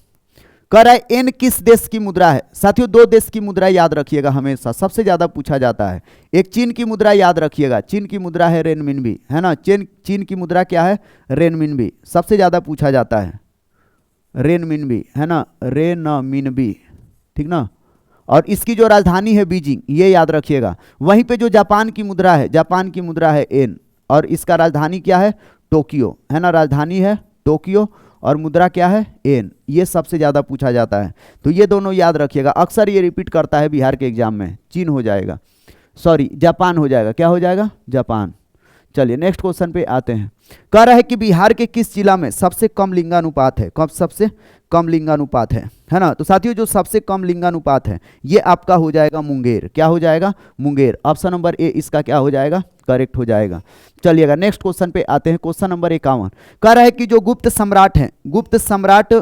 कह रहा है एन किस देश की मुद्रा है? साथियों 2 देश की मुद्रा याद रखिएगा, हमेशा सबसे ज्यादा पूछा जाता है। एक चीन की मुद्रा याद रखिएगा, चीन की मुद्रा है रेनमिनबी, है ना। चीन की मुद्रा क्या है, रेनमिनबी, सबसे ज्यादा पूछा जाता है रेनमिनबी, है ना, रेनमिनबी, ठीक ना। और इसकी जो राजधानी है बीजिंग, ये याद रखिएगा। वहीं पे जो जापान की मुद्रा है, जापान की मुद्रा है एन, और इसका राजधानी क्या है, टोक्यो, है ना। राजधानी है टोक्यो और मुद्रा क्या है, एन। ये सबसे ज़्यादा पूछा जाता है, तो ये दोनों याद रखिएगा। अक्सर ये रिपीट करता है बिहार के एग्जाम में। चीन हो जाएगा, सॉरी जापान हो जाएगा, क्या हो जाएगा, जापान। चलिए नेक्स्ट क्वेश्चन पे आते हैं। कह रहा है कि बिहार के किस जिला में सबसे कम लिंगानुपात है? कब सबसे कम लिंगानुपात है ना। तो साथियों जो सबसे कम लिंगानुपात है ये आपका हो जाएगा मुंगेर। क्या हो जाएगा, मुंगेर। ऑप्शन नंबर ए इसका क्या हो जाएगा, करेक्ट हो जाएगा। चलिएगा नेक्स्ट क्वेश्चन पे आते हैं, क्वेश्चन नंबर 51। कह रहा है कि जो गुप्त सम्राट है, गुप्त सम्राट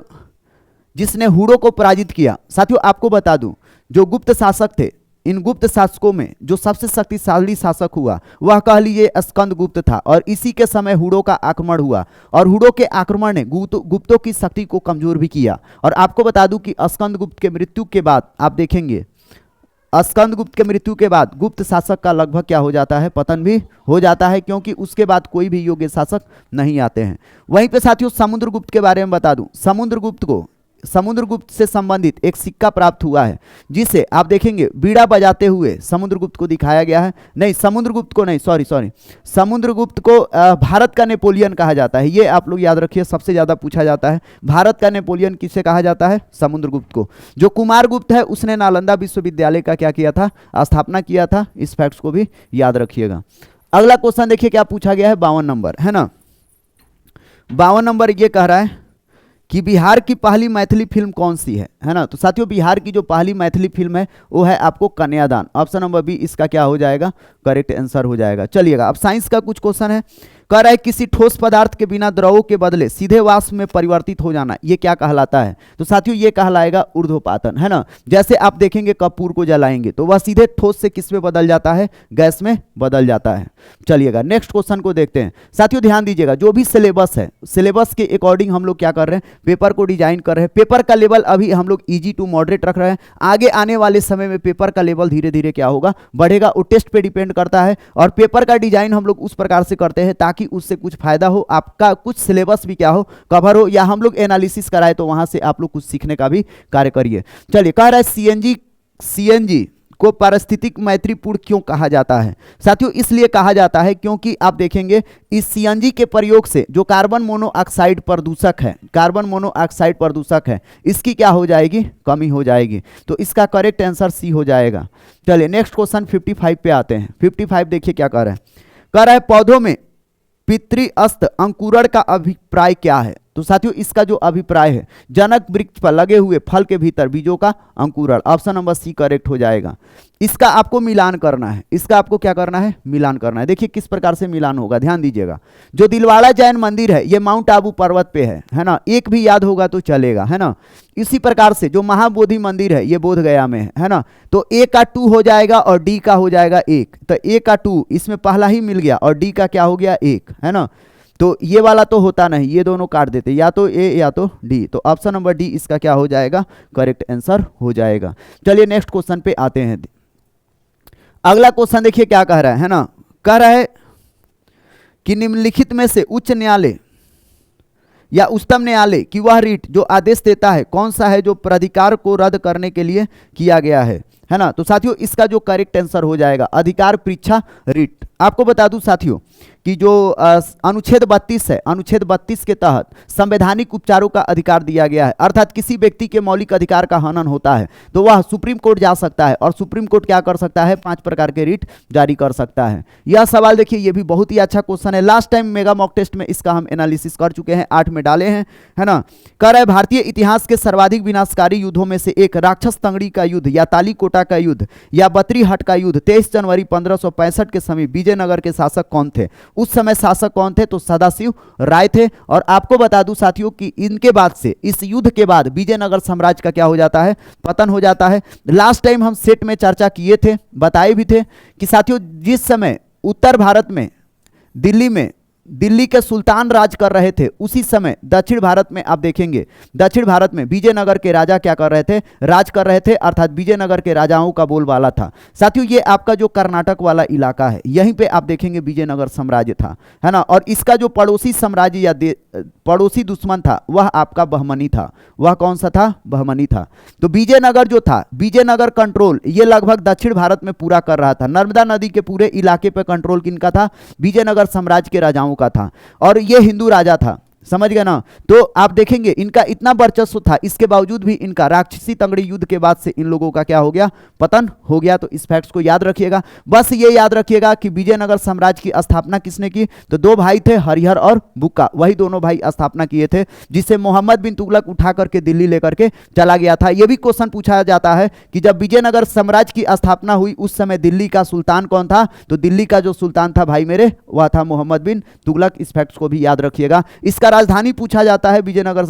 जिसने हुडो को पराजित किया, साथियों आपको बता दूं जो गुप्त शासक थे, इन गुप्त शासकों में जो सबसे शक्तिशाली शासक हुआ वह कह लीजिए स्कंदगुप्त था, और इसी के समय हुडो का आक्रमण हुआ, और हुडो के आक्रमण ने गुप्तों की शक्ति को कमजोर भी किया। और आपको बता दूं कि स्कंदगुप्त के मृत्यु के बाद आप देखेंगे, स्कंदगुप्त के मृत्यु के बाद गुप्त शासक का लगभग क्या हो जाता है, पतन भी हो जाता है, क्योंकि उसके बाद कोई भी योग्य शासक नहीं आते हैं। वहीं पे साथियों समुद्रगुप्त के बारे में बता दूं, समुद्रगुप्त से संबंधित एक सिक्का प्राप्त हुआ है, जिसे आप देखेंगे बीड़ा बजाते हुए समुद्रगुप्त को दिखाया गया है। नहीं, समुद्रगुप्त को नहीं, सॉरी समुद्रगुप्त को भारत का नेपोलियन कहा जाता है। ये आप लोग याद रखिए, सबसे ज्यादा पूछा जाता है। भारत का नेपोलियन किसे कहा जाता है, समुद्रगुप्त को। जो कुमारगुप्त है उसने नालंदा विश्वविद्यालय का क्या किया था, स्थापना किया था। इस फैक्ट्स को भी याद रखिएगा। अगला क्वेश्चन देखिए क्या पूछा गया है, 52 नंबर, है ना। 52 नंबर ये कह रहा है कि बिहार की पहली मैथिली फिल्म कौन सी है ना। तो साथियों बिहार की जो पहली मैथिली फिल्म है वो है आपको कन्यादान। ऑप्शन नंबर बी इसका क्या हो जाएगा, करेक्ट आंसर हो जाएगा। चलिएगा अब साइंस का कुछ क्वेश्चन है। कह रहा है किसी ठोस पदार्थ के बिना द्रवों के बदले सीधे वाष्प में परिवर्तित हो जाना, ये क्या कहलाता है? तो साथियों ये कहलाएगा ऊर्ध्वपातन, है ना। जैसे आप देखेंगे कपूर को जलाएंगे तो वह सीधे ठोस से किस में बदल जाता है? गैस में बदल जाता है। चलिएगा नेक्स्ट क्वेश्चन को देखते हैं। साथियों ध्यान दीजिएगा, जो भी सिलेबस है, सिलेबस के अकॉर्डिंग हम लोग क्या कर रहे हैं? पेपर को डिजाइन कर रहे हैं। पेपर का लेवल अभी हम लोग इजी टू मॉडरेट रख रहे हैं। आगे आने वाले समय में पेपर का लेवल धीरे धीरे क्या होगा? बढ़ेगा। वो टेस्ट पे डिपेंड करता है और पेपर का डिजाइन हम लोग उस प्रकार से करते हैं ताकि उससे कुछ फायदा हो, आपका कुछ सिलेबस भी क्या हो? कवर हो, या हम लोग एनालिसिस कराए तो वहां से आप लोग कुछ सीखने का भी कार्य करिए। चलिए कह रहा है सीएनजी को पारिस्थितिक मैत्रीपूर्ण क्यों कहा जाता है? साथियों इसलिए कहा जाता है क्योंकि आप देखेंगे इस सीएनजी के प्रयोग से जो कार्बन मोनोऑक्साइड प्रदूषक है, कार्बन मोनोऑक्साइड प्रदूषक है, इसकी क्या हो जाएगी? कमी हो जाएगी। तो इसका करेक्ट आंसर सी हो जाएगा। चलिए नेक्स्ट क्वेश्चन 55 पे आते हैं। 55 देखिए क्या कह रहा है। कह रहा है पौधों में पितृअस्त अंकुरण का अभिप्राय क्या है? तो साथियों इसका जो अभिप्राय है, जनक वृक्ष पर लगे हुए फल के भीतर बीजों का अंकुरण। ऑप्शन नंबर सी करेक्ट हो जाएगा। इसका आपको मिलान करना है, इसका आपको क्या करना है? मिलान करना है। देखिए किस प्रकार से मिलान होगा, ध्यान दीजिएगा। जो दिलवाड़ा जैन मंदिर है ये माउंट आबू पर्वत पे है ना, एक भी याद होगा तो चलेगा, है ना। इसी प्रकार से जो महाबोधि मंदिर है ये बोध गया में है ना। तो ए का 2 हो जाएगा और डी का हो जाएगा 1। तो ए का 2 इसमें पहला ही मिल गया और डी का क्या हो गया? 1, है ना। तो ये वाला तो होता नहीं, ये दोनों काट देते, या तो ए या तो डी। तो ऑप्शन नंबर डी इसका क्या हो जाएगा? करेक्ट आंसर हो जाएगा। चलिए नेक्स्ट क्वेश्चन पे आते हैं। अगला क्वेश्चन देखिए क्या कह रहा है ना। कह रहा है कि निम्नलिखित में से उच्च न्यायालय या उच्चतम न्यायालय की वह रीट जो आदेश देता है कौन सा है जो प्राधिकार को रद्द करने के लिए किया गया है ना। तो साथियों इसका जो करेक्ट आंसर हो जाएगा अधिकार परीक्षा रीट। आपको बता दूं साथियों कि जो अनुच्छेद 32 है, अनुच्छेद 32 के तहत संवैधानिक उपचारों का अधिकार दिया गया है। अर्थात किसी व्यक्ति के मौलिक अधिकार का हनन होता है तो वह सुप्रीम कोर्ट जा सकता है और सुप्रीम कोर्ट क्या कर सकता है? 5 प्रकार के रीट जारी कर सकता है। यह सवाल देखिए ये भी बहुत ही अच्छा क्वेश्चन है। Last time mega mock test में इसका हम एनालिसिस कर चुके हैं, 8 में डाले हैं, है ना। कह रहा है भारतीय इतिहास के सर्वाधिक विनाशकारी युद्धों में से एक राक्षस तंगड़ी का युद्ध या तालीकोटा का युद्ध या बतरीहट का युद्ध 23 जनवरी 1565 के समीप विजयनगर के शासक कौन थे? उस समय शासक कौन थे? तो सदाशिव राय थे। और आपको बता दूं साथियों कि इनके बाद से, इस युद्ध के बाद विजयनगर साम्राज्य का क्या हो जाता है? पतन हो जाता है। लास्ट टाइम हम सेट में चर्चा किए थे, बताए भी थे कि साथियों जिस समय उत्तर भारत में दिल्ली के सुल्तान राज कर रहे थे उसी समय दक्षिण भारत में आप देखेंगे, दक्षिण भारत में विजयनगर के राजा क्या कर रहे थे? राज कर रहे थे। अर्थात विजयनगर के राजाओं का बोलबाला था। साथियों ये आपका जो कर्नाटक वाला इलाका है यहीं पे आप देखेंगे विजयनगर साम्राज्य था, है ना। और इसका जो पड़ोसी साम्राज्य या पड़ोसी दुश्मन था वह आपका बहमनी था। वह कौन सा था? बहमनी था। तो विजयनगर जो था, विजयनगर कंट्रोल ये लगभग दक्षिण भारत में पूरा कर रहा था। नर्मदा नदी के पूरे इलाके पर कंट्रोल किनका था? विजयनगर साम्राज्य के राजाओं का था। और ये हिंदू राजा था, समझ गए ना। तो आप देखेंगे इनका इतना वर्चस्व था, इसके बावजूद भी इनका राक्षसी तंगड़ी युद्ध के बाद से इन लोगों का क्या हो गया? पतन हो गया। तो इस फैक्ट्स को याद रखिएगा। बस ये याद रखिएगा कि विजयनगर साम्राज्य की स्थापना किसने की? तो 2 भाई थे, हरिहर और बुक्का, वही दोनों भाई स्थापना किए थे, जिसे मोहम्मद बिन तुगलक उठा करके दिल्ली लेकर के चला गया था। यह भी क्वेश्चन पूछा जाता है कि जब विजयनगर साम्राज्य की स्थापना हुई उस समय दिल्ली का सुल्तान कौन था? तो दिल्ली का जो सुल्तान था भाई मेरे, वह था मोहम्मद बिन तुगलक। इस फैक्ट्स को भी याद रखिएगा। इसका राजधानी पूछा जाता है, विजयनगर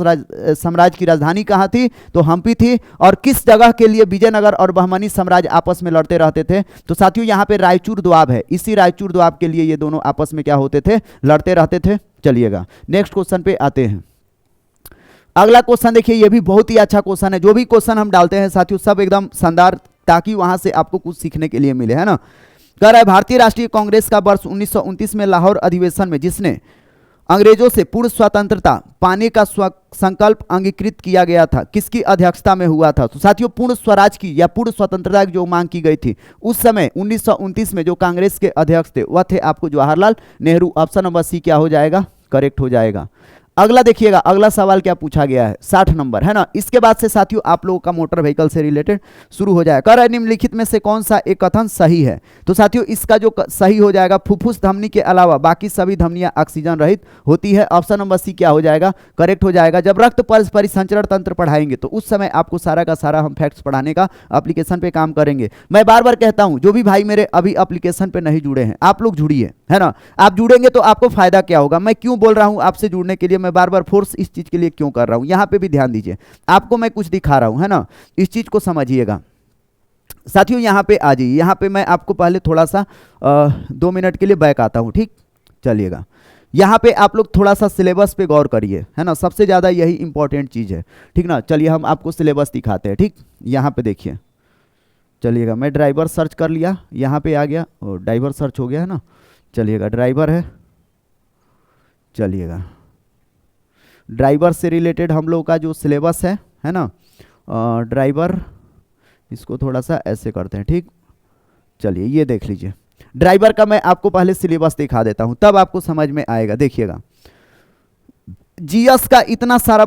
साम्राज्य की राजधानी कहां थी? तो हम्पी थी। और किस जगह के लिए विजयनगर और बहमनी साम्राज्य आपस में लड़ते रहते थे? तो साथियों यहां पे रायचूर दोआब है, इसी रायचूर दोआब के लिए ये दोनों आपस में क्या होते थे? लड़ते रहते थे। चलिएगा नेक्स्ट क्वेश्चन पे आते हैं। अगला क्वेश्चन देखिए ये भी बहुत ही अच्छा क्वेश्चन है। जो भी क्वेश्चन हम डालते हैं साथियों सब एकदम शानदार, ताकि वहां से आपको कुछ सीखने के लिए मिले, है ना। कह रहा है भारतीय राष्ट्रीय कांग्रेस का वर्ष 1929 में लाहौर अधिवेशन में जिसने अंग्रेजों से पूर्ण स्वतंत्रता पाने का संकल्प अंगीकृत किया गया था, किसकी अध्यक्षता में हुआ था? तो साथियों पूर्ण स्वराज की या पूर्ण स्वतंत्रता की जो मांग की गई थी उस समय 1929 में जो कांग्रेस के अध्यक्ष थे वह थे आपको Jawaharlal Nehru. Option number C क्या हो जाएगा? करेक्ट हो जाएगा। अगला देखिएगा, अगला सवाल क्या पूछा गया है, 60 नंबर है ना। इसके बाद से साथियों आप लोगों का मोटर व्हीकल से रिलेटेड शुरू हो जाएगा। कह रहा है निम्नलिखित में से कौन सा एक कथन सही है। तो साथियों इसका जो सही हो जाएगा, फुफ्फुस धमनी के अलावा बाकी सभी धमनियां ऑक्सीजन रहित होती है। ऑप्शन नंबर सी क्या हो जाएगा, करेक्ट हो जाएगा। जब रक्त परिसंचरण तंत्र पढ़ाएंगे तो उस समय आपको सारा का सारा हम फैक्ट्स पढ़ाने का एप्लीकेशन पे काम करेंगे। मैं बार बार कहता हूं, जो भी भाई मेरे अभी एप्लीकेशन पे नहीं जुड़े हैं, आप लोग जुड़िए, है ना। आप जुड़ेंगे तो आपको फायदा क्या होगा, मैं क्यों बोल रहा हूं आपसे जुड़ने के लिए, मैं बार बार फोर्स इस चीज के लिए क्यों कर रहा हूं, यहां पे भी ध्यान दीजिए। आपको मैं कुछ दिखा रहा हूं, है ना, इस चीज को समझिएगा साथियों। यहां पे आ जाइए, यहां पे मैं आपको पहले थोड़ा सा 2 मिनट के लिए बैक आता हूं, ठीक। चलिएगा, यहाँ पे आप लोग थोड़ा सा सिलेबस पे गौर करिए, है ना, सबसे ज़्यादा यही इंपॉर्टेंट चीज़ है, ठीक ना। चलिए हम आपको सिलेबस दिखाते हैं, ठीक। यहाँ पे देखिए, चलिएगा, मैं ड्राइवर सर्च कर लिया, यहाँ पे आ गया और ड्राइवर सर्च हो गया, है ना। चलिएगा, ड्राइवर है, चलिएगा, ड्राइवर से रिलेटेड हम लोग का जो सिलेबस है ना, ड्राइवर, इसको थोड़ा सा ऐसे करते हैं, ठीक। चलिए ये देख लीजिए, ड्राइवर का मैं आपको पहले सिलेबस दिखा देता हूं, तब आपको समझ में आएगा। देखिएगा, जीएस का इतना सारा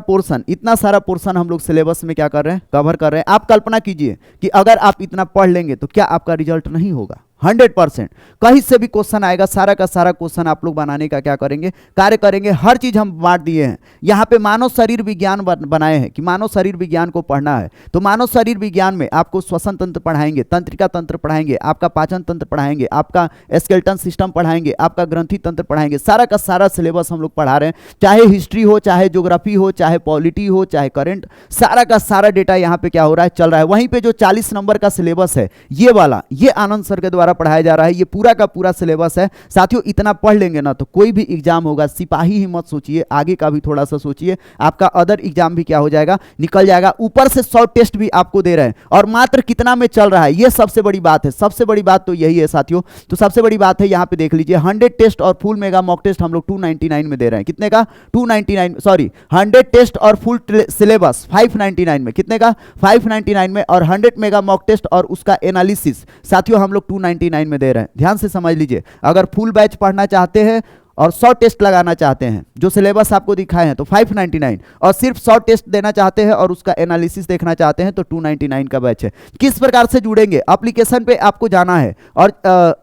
पोर्शन हम लोग सिलेबस में क्या कर रहे हैं, कवर कर रहे हैं। आप कल्पना कीजिए कि अगर आप इतना पढ़ लेंगे तो क्या आपका रिजल्ट नहीं होगा, 100%। कहीं से भी क्वेश्चन आएगा, सारा का सारा क्वेश्चन आप लोग बनाने का क्या करेंगे, कार्य करेंगे। हर चीज हम बांट दिए हैं। यहाँ पे मानव शरीर विज्ञान बनाए हैं कि मानव शरीर विज्ञान को पढ़ना है, तो मानव शरीर विज्ञान में आपको श्वसन तंत्र पढ़ाएंगे, तंत्रिका तंत्र पढ़ाएंगे, आपका पाचन तंत्र पढ़ाएंगे, आपका स्केलेटन सिस्टम पढ़ाएंगे, आपका ग्रंथि तंत्र पढ़ाएंगे। सारा का सारा सिलेबस हम लोग पढ़ा रहे हैं, चाहे हिस्ट्री हो, चाहे ज्योग्राफी हो, चाहे पॉलिटी हो, चाहे करंट, सारा का सारा डेटा यहाँ पे क्या हो रहा है, चल रहा है। वहीं पे जो 40 नंबर का सिलेबस है, ये वाला, ये आनंद सर के द्वारा पढ़ाया जा रहा है, ये पूरा का पूरा सिलेबस है साथियों। इतना पढ़ लेंगे ना तो कोई भी एग्जाम होगा, सिपाही ही मत सोचिए, आगे का भी थोड़ा सा सोचिए, आपका अदर एग्जाम भी क्या हो जाएगा, निकल जाएगा। ऊपर से शॉर्ट टेस्ट भी आपको दे रहे हैं, और मात्र कितना में चल रहा है, ये सबसे बड़ी बात है। सबसे बड़ी बात तो यही है साथियों। तो सबसे बड़ी बात है, यहाँ पे देख लीजिए, 100 टेस्ट और फुल मेगा मॉक टेस्ट हम लोग 299 में दे रहे हैं। कितने का, 299, सॉरी 100 टेस्ट और फुल सिलेबस 599 में। कितने का, 599 में। और 100 मेगा मॉक टेस्ट और उसका एनालिसिस साथियों हम लोग 299 में दे रहे हैं। ध्यान से समझ लीजिए, अगर फुल बैच पढ़ना चाहते हैं और शॉर्ट टेस्ट लगाना चाहते हैं, जो सिलेबस आपको दिखाए हैं, तो 599, और सिर्फ शॉर्ट टेस्ट देना चाहते हैं और उसका एनालिसिस देखना चाहते हैं तो 299 का बैच है। किस प्रकार से जुड़ेंगे, एप्लीकेशन पे आपको जाना है और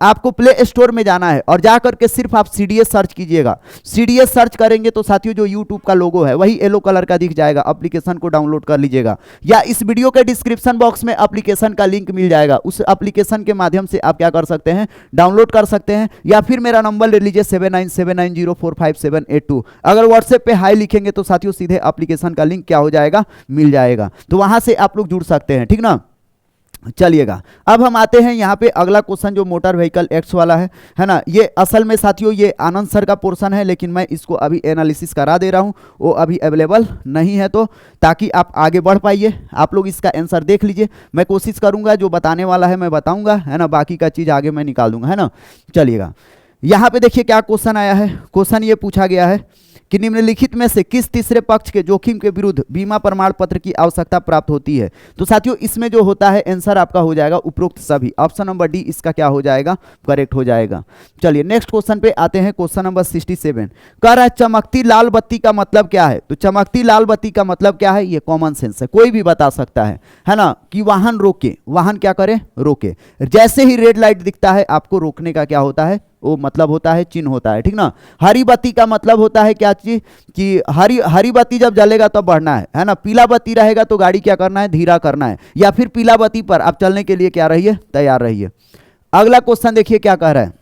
आपको प्ले स्टोर में जाना है और जाकर के सिर्फ आप सीडीएस सर्च कीजिएगा। सीडीएस सर्च करेंगे तो साथियों जो यूट्यूब का लोगो है वही येलो कलर का दिख जाएगा, एप्लीकेशन को डाउनलोड कर लीजिएगा, या इस वीडियो के डिस्क्रिप्शन बॉक्स में एप्लीकेशन का लिंक मिल जाएगा। उस एप्लीकेशन के माध्यम से आप क्या कर सकते हैं, डाउनलोड कर सकते हैं, या फिर मेरा नंबर ले लीजिए 7970457882। अगर व्हाट्सएप पे हाई लिखेंगे तो साथियों सीधे एप्लीकेशन का लिंक क्या हो जाएगा, मिल जाएगा, तो वहां से आप लोग जुड़ सकते हैं, ठीक ना। चलिएगा, अब हम आते हैं यहाँ पे अगला क्वेश्चन जो मोटर व्हीकल एक्ट्स वाला है ना। ये असल में साथियों ये आनंद सर का पोर्शन है, लेकिन मैं इसको अभी एनालिसिस करा दे रहा हूँ, वो अभी अवेलेबल नहीं है, तो ताकि आप आगे बढ़ पाइए। आप लोग इसका आंसर देख लीजिए, मैं कोशिश करूंगा जो बताने वाला है मैं बताऊंगा, है ना, बाकी का चीज़ आगे मैं निकाल दूंगा, है ना। चलिएगा, यहाँ पे देखिए क्या क्वेश्चन आया है। क्वेश्चन ये पूछा गया है कि निम्नलिखित में से किस तीसरे पक्ष के जोखिम के विरुद्ध बीमा प्रमाण पत्र की आवश्यकता प्राप्त होती है। तो साथियों इसमें जो होता है आंसर आपका हो जाएगा उपरोक्त सभी। ऑप्शन नंबर डी इसका क्या हो जाएगा, करेक्ट हो जाएगा। चलिए नेक्स्ट क्वेश्चन पे आते हैं, क्वेश्चन नंबर 67। कह रहा है चमकती लाल बत्ती का मतलब क्या है। तो चमकती लाल बत्ती का मतलब क्या है, ये कॉमन सेंस है, कोई भी बता सकता है ना, कि वाहन रोके, वाहन क्या करे, रोके। जैसे ही रेड लाइट दिखता है आपको रोकने का क्या होता है, वो मतलब होता है, चिन्ह होता है, ठीक ना। हरी बत्ती का मतलब होता है क्या चीज, कि हरी बत्ती जब जलेगा तब बढ़ना है ना। पीला बत्ती रहेगा तो गाड़ी क्या करना है, धीरा करना है, या फिर पीला बत्ती पर आप चलने के लिए क्या रहिए, तैयार रहिए। अगला क्वेश्चन देखिए क्या कह रहा है।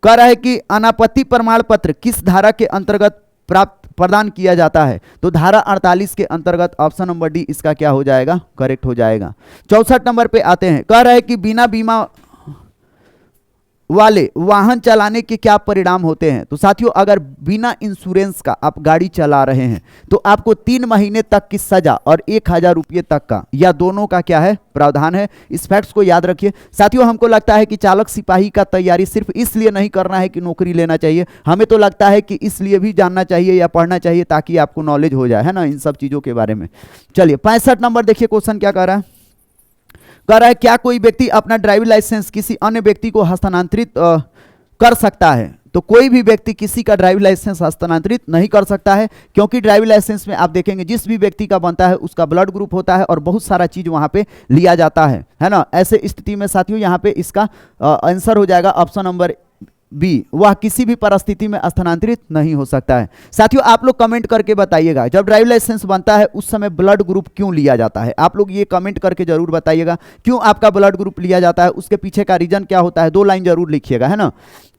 कह रहा है कि अनापत्ति प्रमाण पत्र किस धारा के अंतर्गत प्रदान किया जाता है। तो धारा 48 के अंतर्गत। ऑप्शन नंबर डी इसका क्या हो जाएगा, करेक्ट हो जाएगा। 64 नंबर पे आते हैं। कह रहा है कि बिना बीमा वाले वाहन चलाने के क्या परिणाम होते हैं। तो साथियों अगर बिना इंश्योरेंस का आप गाड़ी चला रहे हैं तो आपको 3 महीने तक की सजा और 1000 रुपये तक का, या दोनों का क्या है, प्रावधान है। इस फैक्ट्स को याद रखिए साथियों। हमको लगता है कि चालक सिपाही का तैयारी सिर्फ इसलिए नहीं करना है कि नौकरी लेना चाहिए, हमें तो लगता है कि इसलिए भी जानना चाहिए या पढ़ना चाहिए ताकि आपको नॉलेज हो जाए, है ना, इन सब चीज़ों के बारे में। चलिए 65 नंबर देखिए क्वेश्चन क्या कह रहा है। कह रहा है क्या कोई व्यक्ति अपना ड्राइविंग लाइसेंस किसी अन्य व्यक्ति को हस्तांतरित कर सकता है। तो कोई भी व्यक्ति किसी का ड्राइविंग लाइसेंस हस्तांतरित नहीं कर सकता है, क्योंकि ड्राइविंग लाइसेंस में आप देखेंगे जिस भी व्यक्ति का बनता है उसका ब्लड ग्रुप होता है और बहुत सारा चीज वहां पे लिया जाता है ना। ऐसे स्थिति में साथियों यहाँ पे इसका आंसर हो जाएगा ऑप्शन नंबर बी, वह किसी भी परिस्थिति में स्थानांतरित नहीं हो सकता है। साथियों आप लोग कमेंट करके बताइएगा जब ड्राइविंग लाइसेंस बनता है उस समय ब्लड ग्रुप क्यों लिया जाता है। आप लोग ये कमेंट करके जरूर बताइएगा क्यों आपका ब्लड ग्रुप लिया जाता है, उसके पीछे का रीजन क्या होता है, 2 लाइन जरूर लिखिएगा, है ना।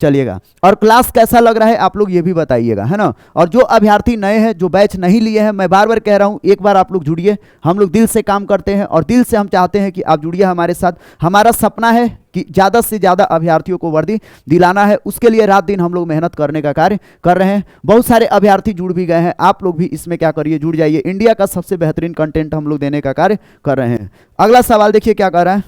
चलिएगा, और क्लास कैसा लग रहा है आप लोग ये भी बताइएगा, है ना। और जो अभ्यर्थी नए हैं, जो बैच नहीं लिए हैं, मैं बार बार कह रहा हूं, एक बार आप लोग जुड़िए। हम लोग दिल से काम करते हैं और दिल से हम चाहते हैं कि आप जुड़िए हमारे साथ। हमारा सपना है कि ज़्यादा से ज़्यादा अभ्यर्थियों को वर्दी दिलाना है, उसके लिए रात दिन हम लोग मेहनत करने का कार्य कर रहे हैं। बहुत सारे अभ्यर्थी जुड़ भी गए हैं, आप लोग भी इसमें क्या करिए, जुड़ जाइए। इंडिया का सबसे बेहतरीन कंटेंट हम लोग देने का कार्य कर रहे हैं। अगला सवाल देखिए क्या कर रहा है,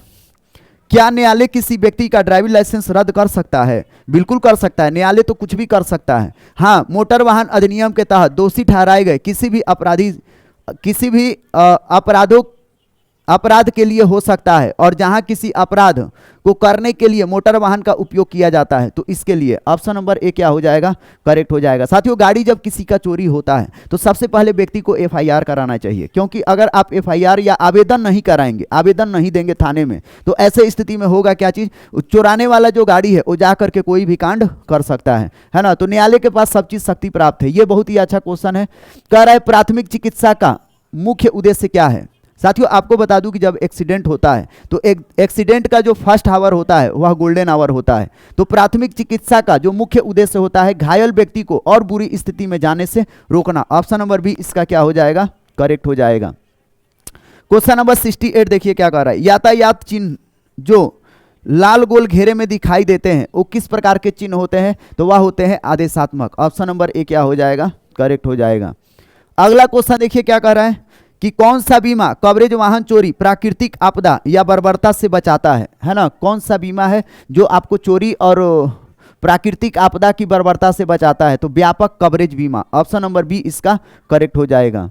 क्या न्यायालय किसी व्यक्ति का ड्राइविंग लाइसेंस रद्द कर सकता है? बिल्कुल कर सकता है, न्यायालय तो कुछ भी कर सकता है। हाँ, मोटर वाहन अधिनियम के तहत दोषी ठहराए गए किसी भी अपराध के लिए हो सकता है, और जहां किसी अपराध को करने के लिए मोटर वाहन का उपयोग किया जाता है तो इसके लिए ऑप्शन नंबर ए क्या हो जाएगा, करेक्ट हो जाएगा। साथियों गाड़ी जब किसी का चोरी होता है तो सबसे पहले व्यक्ति को एफआईआर कराना चाहिए, क्योंकि अगर आप एफआईआर या आवेदन नहीं कराएंगे, आवेदन नहीं देंगे थाने में, तो ऐसे स्थिति में होगा क्या चीज, चुराने वाला जो गाड़ी है वो जा करके कोई भी कांड कर सकता है ना। तो न्यायालय के पास सब चीज शक्ति प्राप्त है। ये बहुत ही अच्छा क्वेश्चन है। कह रहा है प्राथमिक चिकित्सा का मुख्य उद्देश्य क्या है? साथियों आपको बता दूं कि जब एक्सीडेंट होता है तो एक्सीडेंट का जो फर्स्ट आवर होता है वह गोल्डन आवर होता है। तो प्राथमिक चिकित्सा का जो मुख्य उद्देश्य होता है घायल व्यक्ति को और बुरी स्थिति में जाने से रोकना। ऑप्शन नंबर बी इसका क्या हो जाएगा, करेक्ट हो जाएगा। क्वेश्चन नंबर 68 देखिए क्या कह रहा है, यातायात चिन्ह जो लाल गोल घेरे में दिखाई देते हैं वो किस प्रकार के चिन्ह होते हैं? तो वह होते हैं आदेशात्मक। ऑप्शन नंबर ए क्या हो जाएगा, करेक्ट हो जाएगा। अगला क्वेश्चन देखिए क्या कह रहा है कि कौन सा बीमा कवरेज वाहन चोरी, प्राकृतिक आपदा या बर्बरता से बचाता है ना। कौन सा बीमा है जो आपको चोरी और प्राकृतिक आपदा की बर्बरता से बचाता है? तो व्यापक कवरेज बीमा। ऑप्शन नंबर बी इसका करेक्ट हो जाएगा।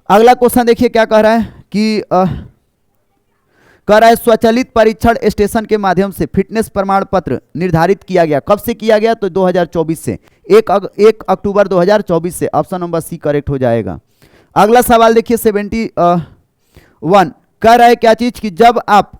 अगला क्वेश्चन देखिए क्या कह रहा है कि स्वचालित परीक्षण स्टेशन के माध्यम से फिटनेस प्रमाण पत्र निर्धारित किया गया, कब से किया गया? तो 2024 से, 1 अक्टूबर 2024 से। ऑप्शन नंबर सी करेक्ट हो जाएगा। अगला सवाल देखिए 71 कह रहा है क्या चीज कि जब आप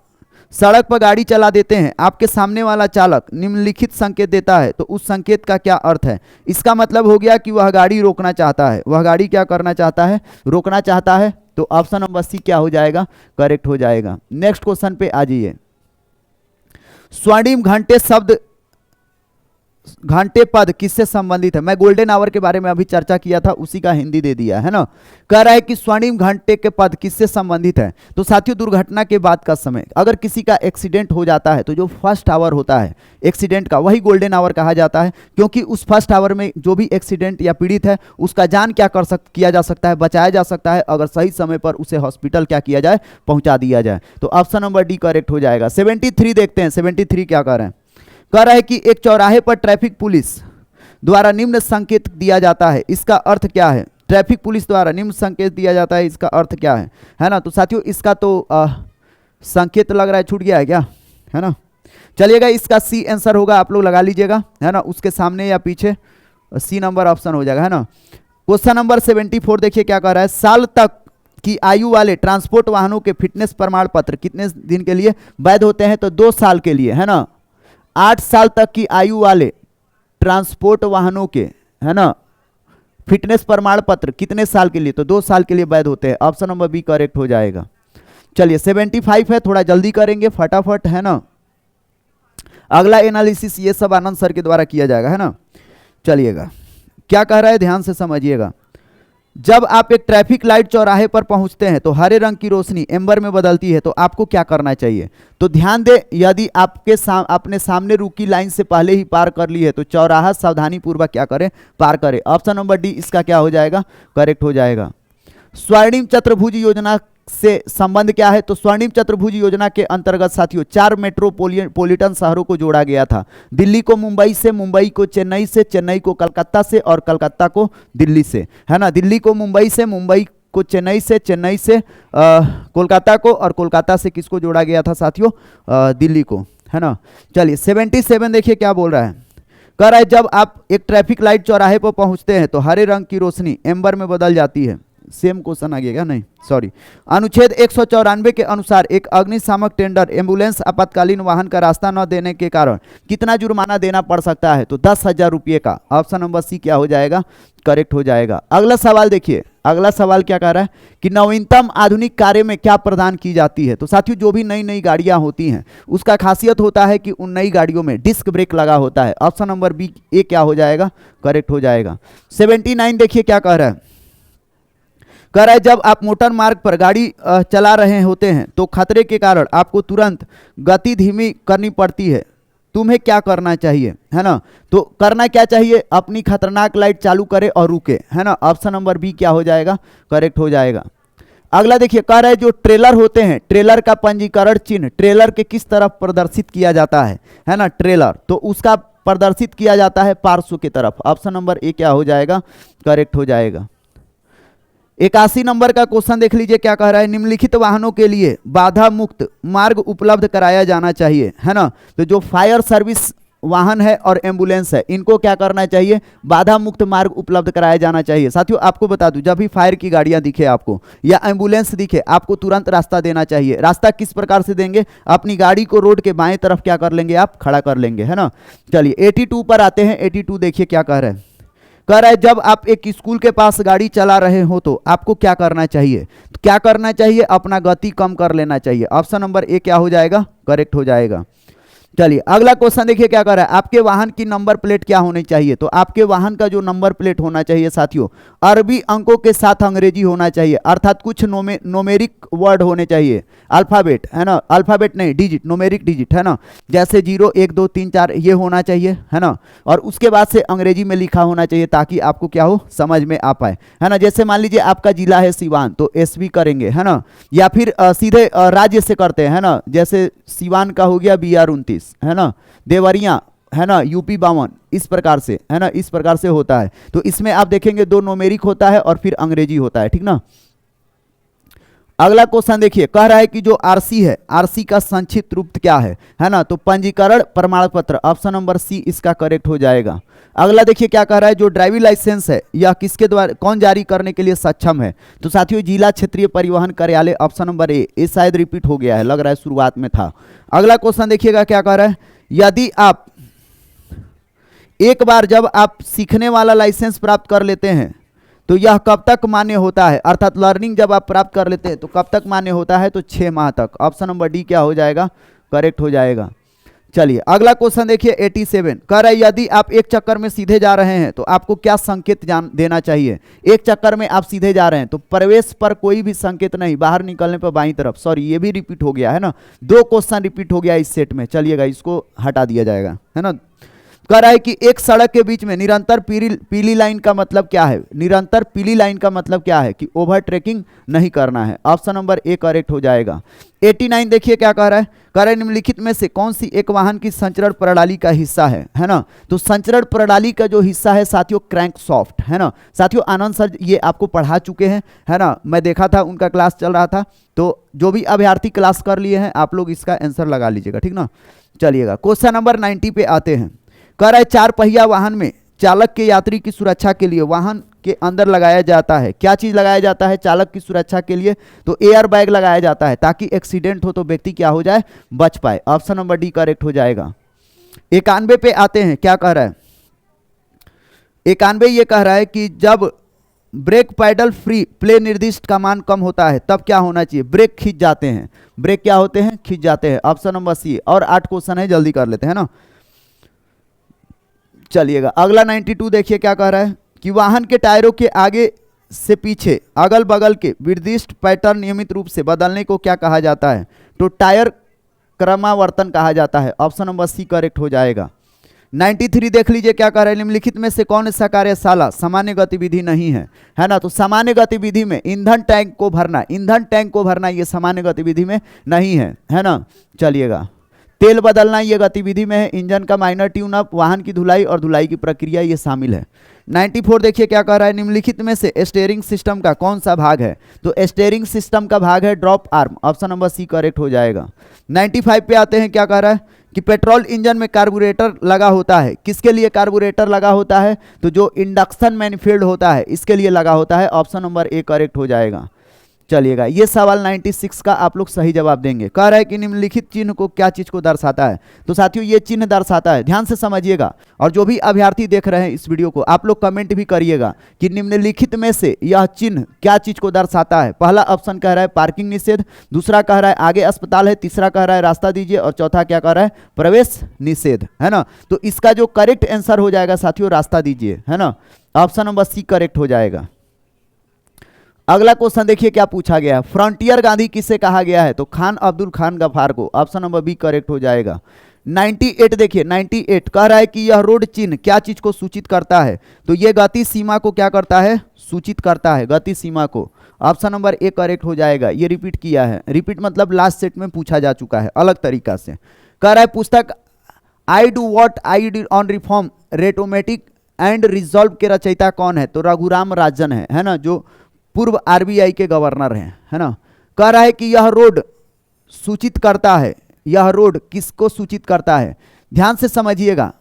सड़क पर गाड़ी चला देते हैं, आपके सामने वाला चालक निम्नलिखित संकेत देता है, तो उस संकेत का क्या अर्थ है? इसका मतलब हो गया कि वह गाड़ी रोकना चाहता है। वह गाड़ी क्या करना चाहता है, रोकना चाहता है। तो ऑप्शन नंबर सी क्या हो जाएगा, करेक्ट हो जाएगा। नेक्स्ट क्वेश्चन पे आ जाइए। स्वर्णिम घंटे शब्द, घंटे पद किससे संबंधित है? मैं गोल्डन आवर के बारे में अभी चर्चा किया था, उसी का हिंदी दे दिया है ना। कह रहा है कि स्वर्णिम घंटे के पद किससे संबंधित है? तो साथियों दुर्घटना के बाद का समय, अगर किसी का एक्सीडेंट हो जाता है तो जो फर्स्ट आवर होता है एक्सीडेंट का, वही गोल्डन आवर कहा जाता है, क्योंकि उस फर्स्ट आवर में जो भी एक्सीडेंट या पीड़ित है उसका जान क्या किया जा सकता है, बचाया जा सकता है, अगर सही समय पर उसे हॉस्पिटल क्या किया जाए, पहुंचा दिया जाए। तो ऑप्शन नंबर डी करेक्ट हो जाएगा। 73 देखते हैं, 73 क्या कर रहे हैं। कह रहा है कि एक चौराहे पर ट्रैफिक पुलिस द्वारा निम्न संकेत दिया जाता है, इसका अर्थ क्या है? ट्रैफिक पुलिस द्वारा निम्न संकेत दिया जाता है, इसका अर्थ क्या है ना। तो साथियों इसका तो संकेत लग रहा है छूट गया है क्या, है ना। चलिएगा इसका सी आंसर होगा, आप लोग लगा लीजिएगा, है ना। उसके सामने या पीछे सी नंबर ऑप्शन हो जाएगा, है ना। क्वेश्चन नंबर 74 देखिए क्या कह रहा है। साल तक की आयु वाले ट्रांसपोर्ट वाहनों के फिटनेस प्रमाण पत्र कितने दिन के लिए वैध होते हैं? तो 2 साल के लिए, है ना। 8 साल तक की आयु वाले ट्रांसपोर्ट वाहनों के, है ना, फिटनेस प्रमाण पत्र कितने साल के लिए? तो 2 साल के लिए वैध होते हैं। ऑप्शन नंबर बी करेक्ट हो जाएगा। चलिए 75 है, थोड़ा जल्दी करेंगे फटाफट, है ना। अगला एनालिसिस ये सब आनंद सर के द्वारा किया जाएगा, है ना। चलिएगा क्या कह रहा है, ध्यान से समझिएगा। जब आप एक ट्रैफिक लाइट चौराहे पर पहुंचते हैं तो हरे रंग की रोशनी एम्बर में बदलती है, तो आपको क्या करना चाहिए? तो ध्यान दें, यदि आपने सामने रुकी लाइन से पहले ही पार कर ली है तो चौराहा सावधानी पूर्वक क्या करें, पार करें। ऑप्शन नंबर डी इसका क्या हो जाएगा, करेक्ट हो जाएगा। स्वर्णिम चतुर्भुज योजना से संबंध क्या है? तो स्वर्णिम चतुर्भुज योजना के अंतर्गत साथियों 4 मेट्रोपॉलिटन शहरों को जोड़ा गया था। दिल्ली को मुंबई से, मुंबई को चेन्नई से, चेन्नई को कलकत्ता से और कलकत्ता को दिल्ली से, है ना। दिल्ली को मुंबई से, मुंबई को चेन्नई से, चेन्नई से कोलकाता को, और कोलकाता से किसको जोड़ा गया था साथियों? दिल्ली को, है ना। चलिए 77 देखिए क्या बोल रहा है। कह रहा है जब आप एक ट्रैफिक लाइट चौराहे पर पहुंचते हैं तो हरे रंग की रोशनी एम्बर में बदल जाती है। सेम क्वेश्चन आ गया क्या? नहीं सॉरी। अनुच्छेद 194 के अनुसार एक अग्निशामक टेंडर एम्बुलेंस आपातकालीन वाहन का रास्ता न देने के कारण कितना जुर्माना देना पड़ सकता है? तो 10,000 रुपये का। ऑप्शन नंबर सी क्या हो जाएगा? करेक्ट हो जाएगा। अगला सवाल देखिए, अगला सवाल क्या कह रहा है कि नवीनतम आधुनिक कार्य में क्या प्रदान की जाती है? तो साथियों जो भी नई नई गाड़ियां होती हैं उसका खासियत होता है कि उन नई गाड़ियों में डिस्क ब्रेक लगा होता है। ऑप्शन नंबर बी ए क्या हो जाएगा? करेक्ट हो जाएगा। 79 देखिए क्या कह रहा है। कह रहा है जब आप मोटर मार्ग पर गाड़ी चला रहे होते हैं तो खतरे के कारण आपको तुरंत गति धीमी करनी पड़ती है, तुम्हें क्या करना चाहिए? है ना, तो करना क्या चाहिए? अपनी खतरनाक लाइट चालू करे और रुके, है ना। ऑप्शन नंबर बी क्या हो जाएगा? करेक्ट हो जाएगा। अगला देखिए, कह रहा है जो ट्रेलर होते हैं, ट्रेलर का पंजीकरण चिन्ह ट्रेलर के किस तरफ प्रदर्शित किया जाता है ना, ट्रेलर, तो उसका प्रदर्शित किया जाता है पार्श्व की तरफ। ऑप्शन नंबर ए क्या हो जाएगा? करेक्ट हो जाएगा। 81 नंबर का क्वेश्चन देख लीजिए क्या कह रहा है। निम्नलिखित वाहनों के लिए बाधा मुक्त मार्ग उपलब्ध कराया जाना चाहिए, है ना। तो जो फायर सर्विस वाहन है और एम्बुलेंस है इनको क्या करना चाहिए? बाधा मुक्त मार्ग उपलब्ध कराया जाना चाहिए। साथियों आपको बता दूं, जब भी फायर की गाड़ियां दिखे आपको या एम्बुलेंस दिखे आपको तुरंत रास्ता देना चाहिए। रास्ता किस प्रकार से देंगे? अपनी गाड़ी को रोड के बाएं तरफ क्या कर लेंगे? आप खड़ा कर लेंगे, है ना। चलिए 82 पर आते हैं। 82 देखिए क्या कह रहा है। कह रहा है जब आप एक स्कूल के पास गाड़ी चला रहे हो तो आपको क्या करना चाहिए? तो क्या करना चाहिए? अपना गति कम कर लेना चाहिए। ऑप्शन नंबर ए क्या हो जाएगा? करेक्ट हो जाएगा। चलिए अगला क्वेश्चन देखिए क्या कर रहा है। आपके वाहन की नंबर प्लेट क्या होनी चाहिए? तो आपके वाहन का जो नंबर प्लेट होना चाहिए साथियों, अरबी अंकों के साथ अंग्रेजी होना चाहिए, अर्थात कुछ नोमेरिक वर्ड होने चाहिए, अल्फाबेट, है ना, अल्फाबेट नहीं डिजिट, नोमेरिक डिजिट, है ना, जैसे 0 1 2 3 4 ये होना चाहिए, है ना। और उसके बाद से अंग्रेजी में लिखा होना चाहिए ताकि आपको क्या हो, समझ में आ पाए, है ना। जैसे मान लीजिए आपका जिला है सिवान तो एसवी करेंगे, है ना, या फिर सीधे राज्य से करते हैं, है ना, जैसे सिवान का हो गया BR 29, है ना, देवरिया, है ना, UP 52, इस प्रकार से, है ना, इस प्रकार से होता है। तो इसमें आप देखेंगे 2 नोमेरिक होता है और फिर अंग्रेजी होता है, ठीक ना। अगला क्वेश्चन देखिए, कह रहा है कि जो आरसी है, आरसी का संक्षिप्त रूप क्या है ना, तो पंजीकरण प्रमाण पत्र। ऑप्शन नंबर सी इसका करेक्ट हो जाएगा। अगला देखिए क्या कह रहा है, जो ड्राइविंग लाइसेंस है यह किसके द्वारा कौन जारी करने के लिए सक्षम है? तो साथियों जिला क्षेत्रीय परिवहन कार्यालय। ऑप्शन नंबर ए, ये शायद रिपीट हो गया है, लग रहा है शुरुआत में था। अगला क्वेश्चन देखिएगा क्या कह रहा है, यदि आप एक बार जब आप सीखने वाला लाइसेंस प्राप्त कर लेते हैं तो यह कब तक मान्य होता है? अर्थात लर्निंग जब आप प्राप्त कर लेते हैं तो कब तक मान्य होता है? तो 6 माह तक। ऑप्शन नंबर डी क्या हो जाएगा? करेक्ट हो जाएगा। चलिए अगला क्वेश्चन देखिए 87, कह रहा है यदि आप एक चक्कर में सीधे जा रहे हैं तो आपको क्या संकेत देना चाहिए? एक चक्कर में आप सीधे जा रहे हैं तो प्रवेश पर कोई भी संकेत नहीं, बाहर निकलने पर बाईं तरफ। सॉरी ये भी रिपीट हो गया है ना, 2 क्वेश्चन रिपीट हो गया इस सेट में। चलिएगा इसको हटा दिया जाएगा, है ना। कह रहा है कि एक सड़क के बीच में निरंतर पीली लाइन का मतलब क्या है? निरंतर पीली लाइन का मतलब क्या है? कि ओवर ट्रेकिंग नहीं करना है। ऑप्शन नंबर ए करेक्ट हो जाएगा। 89 देखिए क्या कह रहा है, कह रहा है निम्नलिखित में से कौन सी एक वाहन की संचरण प्रणाली का हिस्सा है ना। तो संचरण प्रणाली का जो हिस्सा है साथियों क्रैंकशाफ्ट, है ना। साथियों आनंद सर ये आपको पढ़ा चुके हैं, है ना, मैं देखा था उनका क्लास चल रहा था, तो जो भी अभ्यर्थी क्लास कर लिए हैं आप लोग इसका आंसर लगा लीजिएगा, ठीक ना। चलिएगा क्वेश्चन नंबर 90 पे आते हैं। कह रहा है 4 पहिया वाहन में चालक के यात्री की सुरक्षा के लिए वाहन के अंदर लगाया जाता है, क्या चीज लगाया जाता है चालक की सुरक्षा के लिए? तो एयर बैग लगाया जाता है ताकि एक्सीडेंट हो तो व्यक्ति क्या हो जाए, बच पाए। ऑप्शन नंबर डी करेक्ट हो जाएगा। 91 पे आते हैं, क्या कह रहा है 91 ये कह रहा है कि जब ब्रेक पैडल फ्री प्ले निर्दिष्ट का मान कम होता है तब क्या होना चाहिए? ब्रेक खींच जाते हैं, ब्रेक क्या होते हैं, खींच जाते हैं। Option number C. और 8 क्वेश्चन है, जल्दी कर लेते हैं ना। चलिएगा अगला 92 देखिए क्या कह रहा है कि वाहन के टायरों के आगे से पीछे अगल बगल के निर्दिष्ट पैटर्न नियमित रूप से बदलने को क्या कहा जाता है? तो टायर क्रमावर्तन कहा जाता है। ऑप्शन नंबर सी करेक्ट हो जाएगा। 93 देख लीजिए क्या कह रहा है, निम्नलिखित में से कौन सा कार्यशाला सामान्य गतिविधि नहीं है ना। तो सामान्य गतिविधि में ईंधन टैंक को भरना, ईंधन टैंक को भरना ये सामान्य गतिविधि में नहीं है ना। चलिएगा तेल बदलना ये गतिविधि में है, इंजन का माइनर ट्यून अप, वाहन की धुलाई और धुलाई की प्रक्रिया ये शामिल है। 94 देखिए क्या कह रहा है, निम्नलिखित में से स्टीयरिंग सिस्टम का कौन सा भाग है? तो स्टीयरिंग सिस्टम का भाग है drop arm. Option number C correct हो जाएगा। 95 पे आते हैं, क्या कह रहा है कि पेट्रोल इंजन में कार्बोरेटर लगा होता है। किसके लिए कार्बोरेटर लगा होता है? तो जो इंडक्शन मैनिफोल्ड होता है इसके लिए लगा होता है। ऑप्शन नंबर ए करेक्ट हो जाएगा। चलिएगा, ये सवाल 96 का आप लोग सही जवाब देंगे। कह रहा है कि निम्नलिखित चिन्ह को क्या चीज को दर्शाता है? तो साथियों ये चिन्ह दर्शाता है, ध्यान से समझिएगा, और जो भी अभ्यर्थी देख रहे हैं इस वीडियो को आप लोग कमेंट भी करिएगा कि निम्नलिखित में से यह चिन्ह क्या चीज को दर्शाता है। पहला ऑप्शन कह रहा है पार्किंग निषेध, दूसरा कह रहा है आगे अस्पताल है, तीसरा कह रहा है रास्ता दीजिए, और चौथा क्या कह रहा है? प्रवेश निषेध, है ना। तो इसका जो करेक्ट आंसर हो जाएगा साथियों रास्ता दीजिए, है ना। ऑप्शन नंबर सी करेक्ट हो जाएगा। अगला क्वेश्चन देखिए क्या पूछा गया है। फ्रंटियर गांधी किसे कहा गया है? तो खान अब्दुल खान गफ्फार को। ऑप्शन नंबर बी करेक्ट हो जाएगा। 98 देखिए, 98 कह रहा है कि यह रोड चिन्ह क्या चीज को सूचित करता है? तो ये गति सीमा को क्या करता है? सूचित करता है, गति सीमा को। ऑप्शन नंबर ए करेक्ट हो जाएगा। ये रिपीट किया है, रिपीट मतलब लास्ट सेट में पूछा जा चुका है अलग तरीका से। कह रहा है पुस्तक I do what I did on reform रेटोमेटिक एंड रिजॉल्व के रचयिता कौन है? तो रघुराम राजन है ना, जो पूर्व आरबीआई के गवर्नर हैं, है ना। कह रहा है कि यह रोड सूचित करता है, यह रोड किसको सूचित करता है? ध्यान से समझिएगा,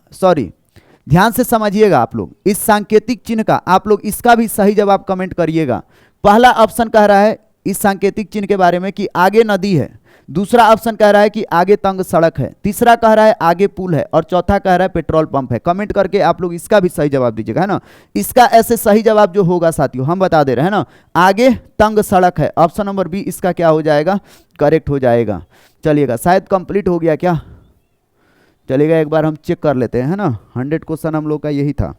ध्यान से समझिएगा आप लोग इस सांकेतिक चिन्ह का, आप लोग इसका भी सही जवाब कमेंट करिएगा। पहला ऑप्शन कह रहा है इस सांकेतिक चिन्ह के बारे में कि आगे नदी है, दूसरा ऑप्शन कह रहा है कि आगे तंग सड़क है, तीसरा कह रहा है आगे पुल है, और चौथा कह रहा है पेट्रोल पंप है। कमेंट करके आप लोग इसका भी सही जवाब दीजिएगा, है ना। इसका ऐसे सही जवाब जो होगा साथियों हम बता दे रहे हैं ना, आगे तंग सड़क है। ऑप्शन नंबर बी इसका क्या हो जाएगा? करेक्ट हो जाएगा। चलिएगा, शायद कंप्लीट हो गया क्या? चलिएगा एक बार हम चेक कर लेते हैं, है ना। 100 क्वेश्चन हम लोग का यही था।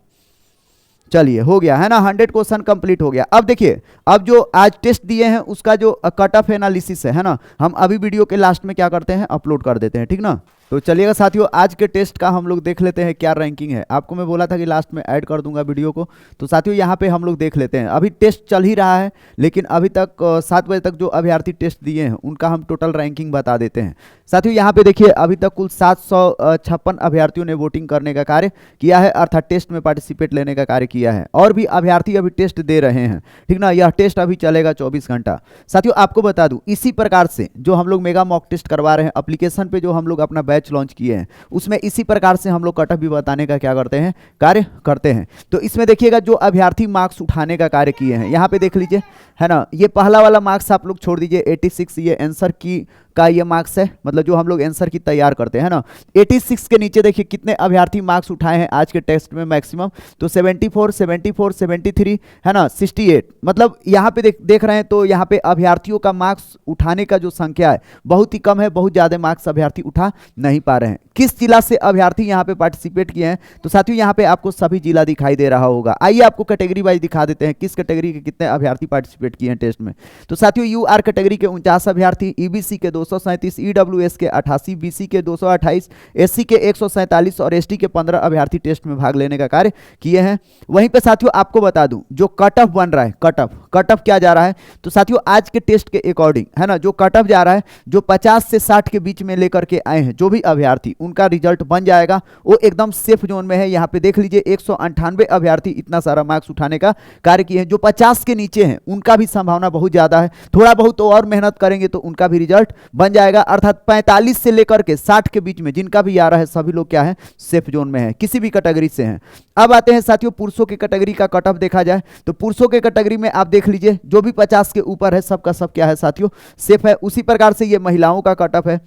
चलिए हो गया, है ना, 100 क्वेश्चन कंप्लीट हो गया। अब देखिए, अब जो आज टेस्ट दिए हैं उसका जो कट ऑफ एनालिसिस है ना, हम अभी वीडियो के लास्ट में क्या करते हैं? अपलोड कर देते हैं, ठीक ना। तो चलिएगा साथियों, आज के टेस्ट का हम लोग देख लेते हैं क्या रैंकिंग है। आपको मैं बोला था कि लास्ट में ऐड कर दूंगा वीडियो को, तो साथियों यहाँ पे हम लोग देख लेते हैं। अभी टेस्ट चल ही रहा है, लेकिन अभी तक 7 बजे तक जो अभ्यर्थी टेस्ट दिए हैं उनका हम टोटल रैंकिंग बता देते हैं। साथियों यहाँ पे देखिए, अभी तक कुल 756 अभ्यर्थियों ने वोटिंग करने का कार्य किया है, अर्थात टेस्ट में पार्टिसिपेट लेने का कार्य किया है, और भी अभ्यर्थी अभी टेस्ट दे रहे हैं, ठीक ना। यह टेस्ट अभी चलेगा 24 घंटा। साथियों आपको बता दूं, इसी प्रकार से जो हम लोग मेगा मॉक टेस्ट करवा रहे हैं एप्लीकेशन पे, जो हम लोग अपना बैच लॉन्च किए हैं, उसमें इसी प्रकार से हम लोग कट ऑफ भी बताने का क्या करते हैं? कार्य करते हैं। तो इसमें देखिएगा जो अभ्यर्थी मार्क्स उठाने का कार्य किए हैं, यहाँ पे देख लीजिए, है ना। ये पहला वाला मार्क्स आप लोग छोड़ दीजिए, 86 ये आंसर की का ये मार्क्स है, मतलब जो हम लोग आंसर की तैयार करते हैं ना। 86 के नीचे देखिए कितने अभ्यर्थी मार्क्स उठाए हैं आज के टेस्ट में मैक्सिमम, तो 74, 74, 73, है ना, 68। मतलब यहाँ पे देख रहे हैं, तो यहाँ पे अभ्यर्थियों का मार्क्स उठाने का जो संख्या है बहुत ही कम है, बहुत ज़्यादा मार्क्स अभ्यर्थी उठा नहीं पा रहे हैं। किस जिला से अभ्यर्थी यहाँ पे पार्टिसिपेट किए हैं? तो साथियों यहाँ पे आपको सभी जिला दिखाई दे रहा होगा। आइए आपको कैटेगरी वाइज दिखा देते हैं किस कैटेगरी के कितने अभ्यर्थी पार्टिसिपेट किए हैं टेस्ट में। तो साथियों यूआर कैटेगरी के 49 अभ्यर्थी, ईबीसी के 237, ईडब्ल्यूएस के 88, बीसी के 228, एससी के 147 और एसटी के 15 अभ्यर्थी टेस्ट में भाग लेने का कार्य किए हैं। वहीं पे साथियों आपको बता दूं, जो कट ऑफ बन रहा है, कट ऑफ क्या जा रहा है? तो साथियों आज के टेस्ट के अकॉर्डिंग, है ना, जो कट ऑफ जा रहा है, जो 50 से 60 के बीच में लेकर के आए हैं जो भी अभ्यर्थी, उनका रिजल्ट बन जाएगा, वो एकदम सेफ जोन में है। यहाँ पे देख लीजिए 198 अभ्यर्थी इतना सारा मार्क्स उठाने का कार्य किए हैं। जो 50 के नीचे हैं उनका भी संभावना बहुत ज्यादा है, थोड़ा बहुत तो और मेहनत करेंगे तो उनका भी रिजल्ट बन जाएगा। अर्थात 45 से लेकर के 60 के बीच में जिनका भी आ रहा है सभी लोग क्या है? सेफ जोन में है, किसी भी कैटेगरी से हैं। अब आते हैं साथियों पुरुषों की कैटेगरी का कट ऑफ देखा जाए, तो पुरुषों के कैटेगरी में आप देख लीजिए जो भी 50 के ऊपर है सबका सब क्या है साथियों? सेफ है। उसी प्रकार से ये महिलाओं का कट ऑफ है।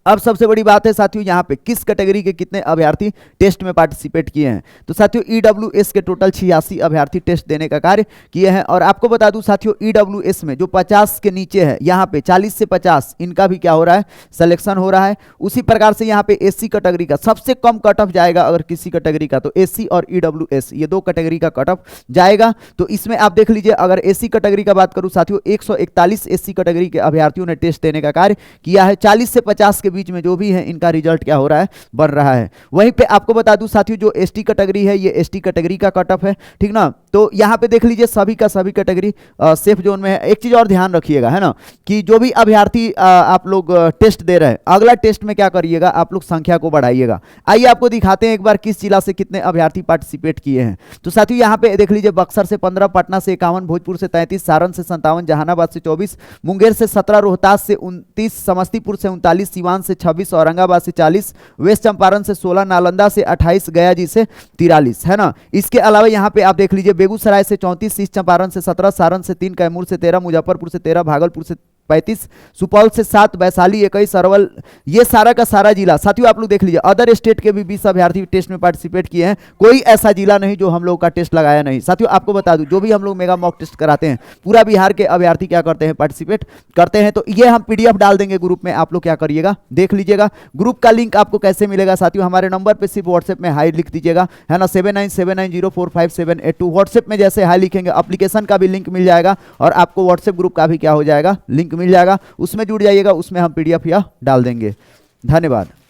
अब सबसे बड़ी बात है साथियों यहाँ पे किस कैटेगरी के कितने अभ्यर्थी टेस्ट में पार्टिसिपेट किए हैं। तो साथियों ईडब्ल्यूएस के टोटल 86 अभ्यर्थी टेस्ट देने का कार्य किए हैं। और आपको बता दूं साथियों ईडब्ल्यूएस में जो 50 के नीचे है, यहाँ पे 40 से 50 इनका भी क्या हो रहा है? सिलेक्शन हो रहा है। उसी प्रकार से यहाँ पे एससी कैटेगरी का सबसे कम कट ऑफ जाएगा अगर किसी कैटेगरी का, तो एससी और ईडब्ल्यूएस ये दो कैटेगरी का कट ऑफ जाएगा। तो इसमें आप देख लीजिए, अगर एससी कैटेगरी का बात करूं साथियों 141 एससी कैटेगरी के अभ्यर्थियों ने टेस्ट देने का कार्य किया है। 40 से 50 के बीच में जो भी है इनका रिजल्ट क्या हो रहा है? बन रहा है। वहीं पे आपको बता दूं साथियों जो एसटी कैटेगरी है, ये एसटी कैटेगरी का कट ऑफ है, ठीक ना। तो यहाँ पे देख लीजिए सभी का सभी कैटेगरी सेफ जोन में है। एक चीज और ध्यान रखिएगा, है ना, कि जो भी अभ्यर्थी आप लोग टेस्ट दे रहे हैं, अगला टेस्ट में क्या करिएगा, आप लोग संख्या को बढ़ाइएगा। आइए आपको दिखाते हैं एक बार किस जिला से कितने अभ्यर्थी पार्टिसिपेट किए हैं। तो साथियों यहाँ पे देख लीजिए, बक्सर से 15, पटना से 51, भोजपुर से 33, सारण से 57, जहानाबाद से 24, मुंगेर से 17, रोहतास से 29, समस्तीपुर से 39, सिवान से 26, औरंगाबाद से 40, वेस्ट चंपारण से 16, नालंदा से 28, गया जी से 43, है ना। इसके अलावा यहाँ पे आप देख लीजिए, बेगूसराय से 34, ईस्ट चंपारण से 17, सारण से 3, कैमूर से 13, मुजफ्फरपुर से 13, भागलपुर से 35, सुपौल से 7, वैशाली 21, अरवल, ये सारा का सारा जिला। साथियों आप लोग देख लीजिए, अदर स्टेट के भी 20 अभ्यर्थी टेस्ट में पार्टिसिपेट किए हैं, कोई ऐसा जिला नहीं जो हम लोग का टेस्ट लगाया नहीं। साथियों आपको बता दूं, जो भी हम लोग मेगा मॉक टेस्ट कराते हैं, पूरा बिहार के अभ्यर्थी क्या करते हैं, पार्टिसिपेट करते हैं। तो ये हम पीडीएफ डाल देंगे ग्रुप में, आप लोग क्या करिएगा, देख लीजिएगा। ग्रुप का लिंक आपको कैसे मिलेगा साथियों, हमारे नंबर पर सिर्फ व्हाट्सएप में हाई लिख दीजिएगा, है ना, 7979045782। व्हाट्सएप में जैसे हाई लिखेंगे, एप्लीकेशन का भी लिंक मिल जाएगा और आपको व्हाट्सएप ग्रुप का भी क्या हो जाएगा, लिंक मिल जाएगा, उसमें जुड़ जाइएगा, उसमें हम पीडीएफ या डाल देंगे। धन्यवाद।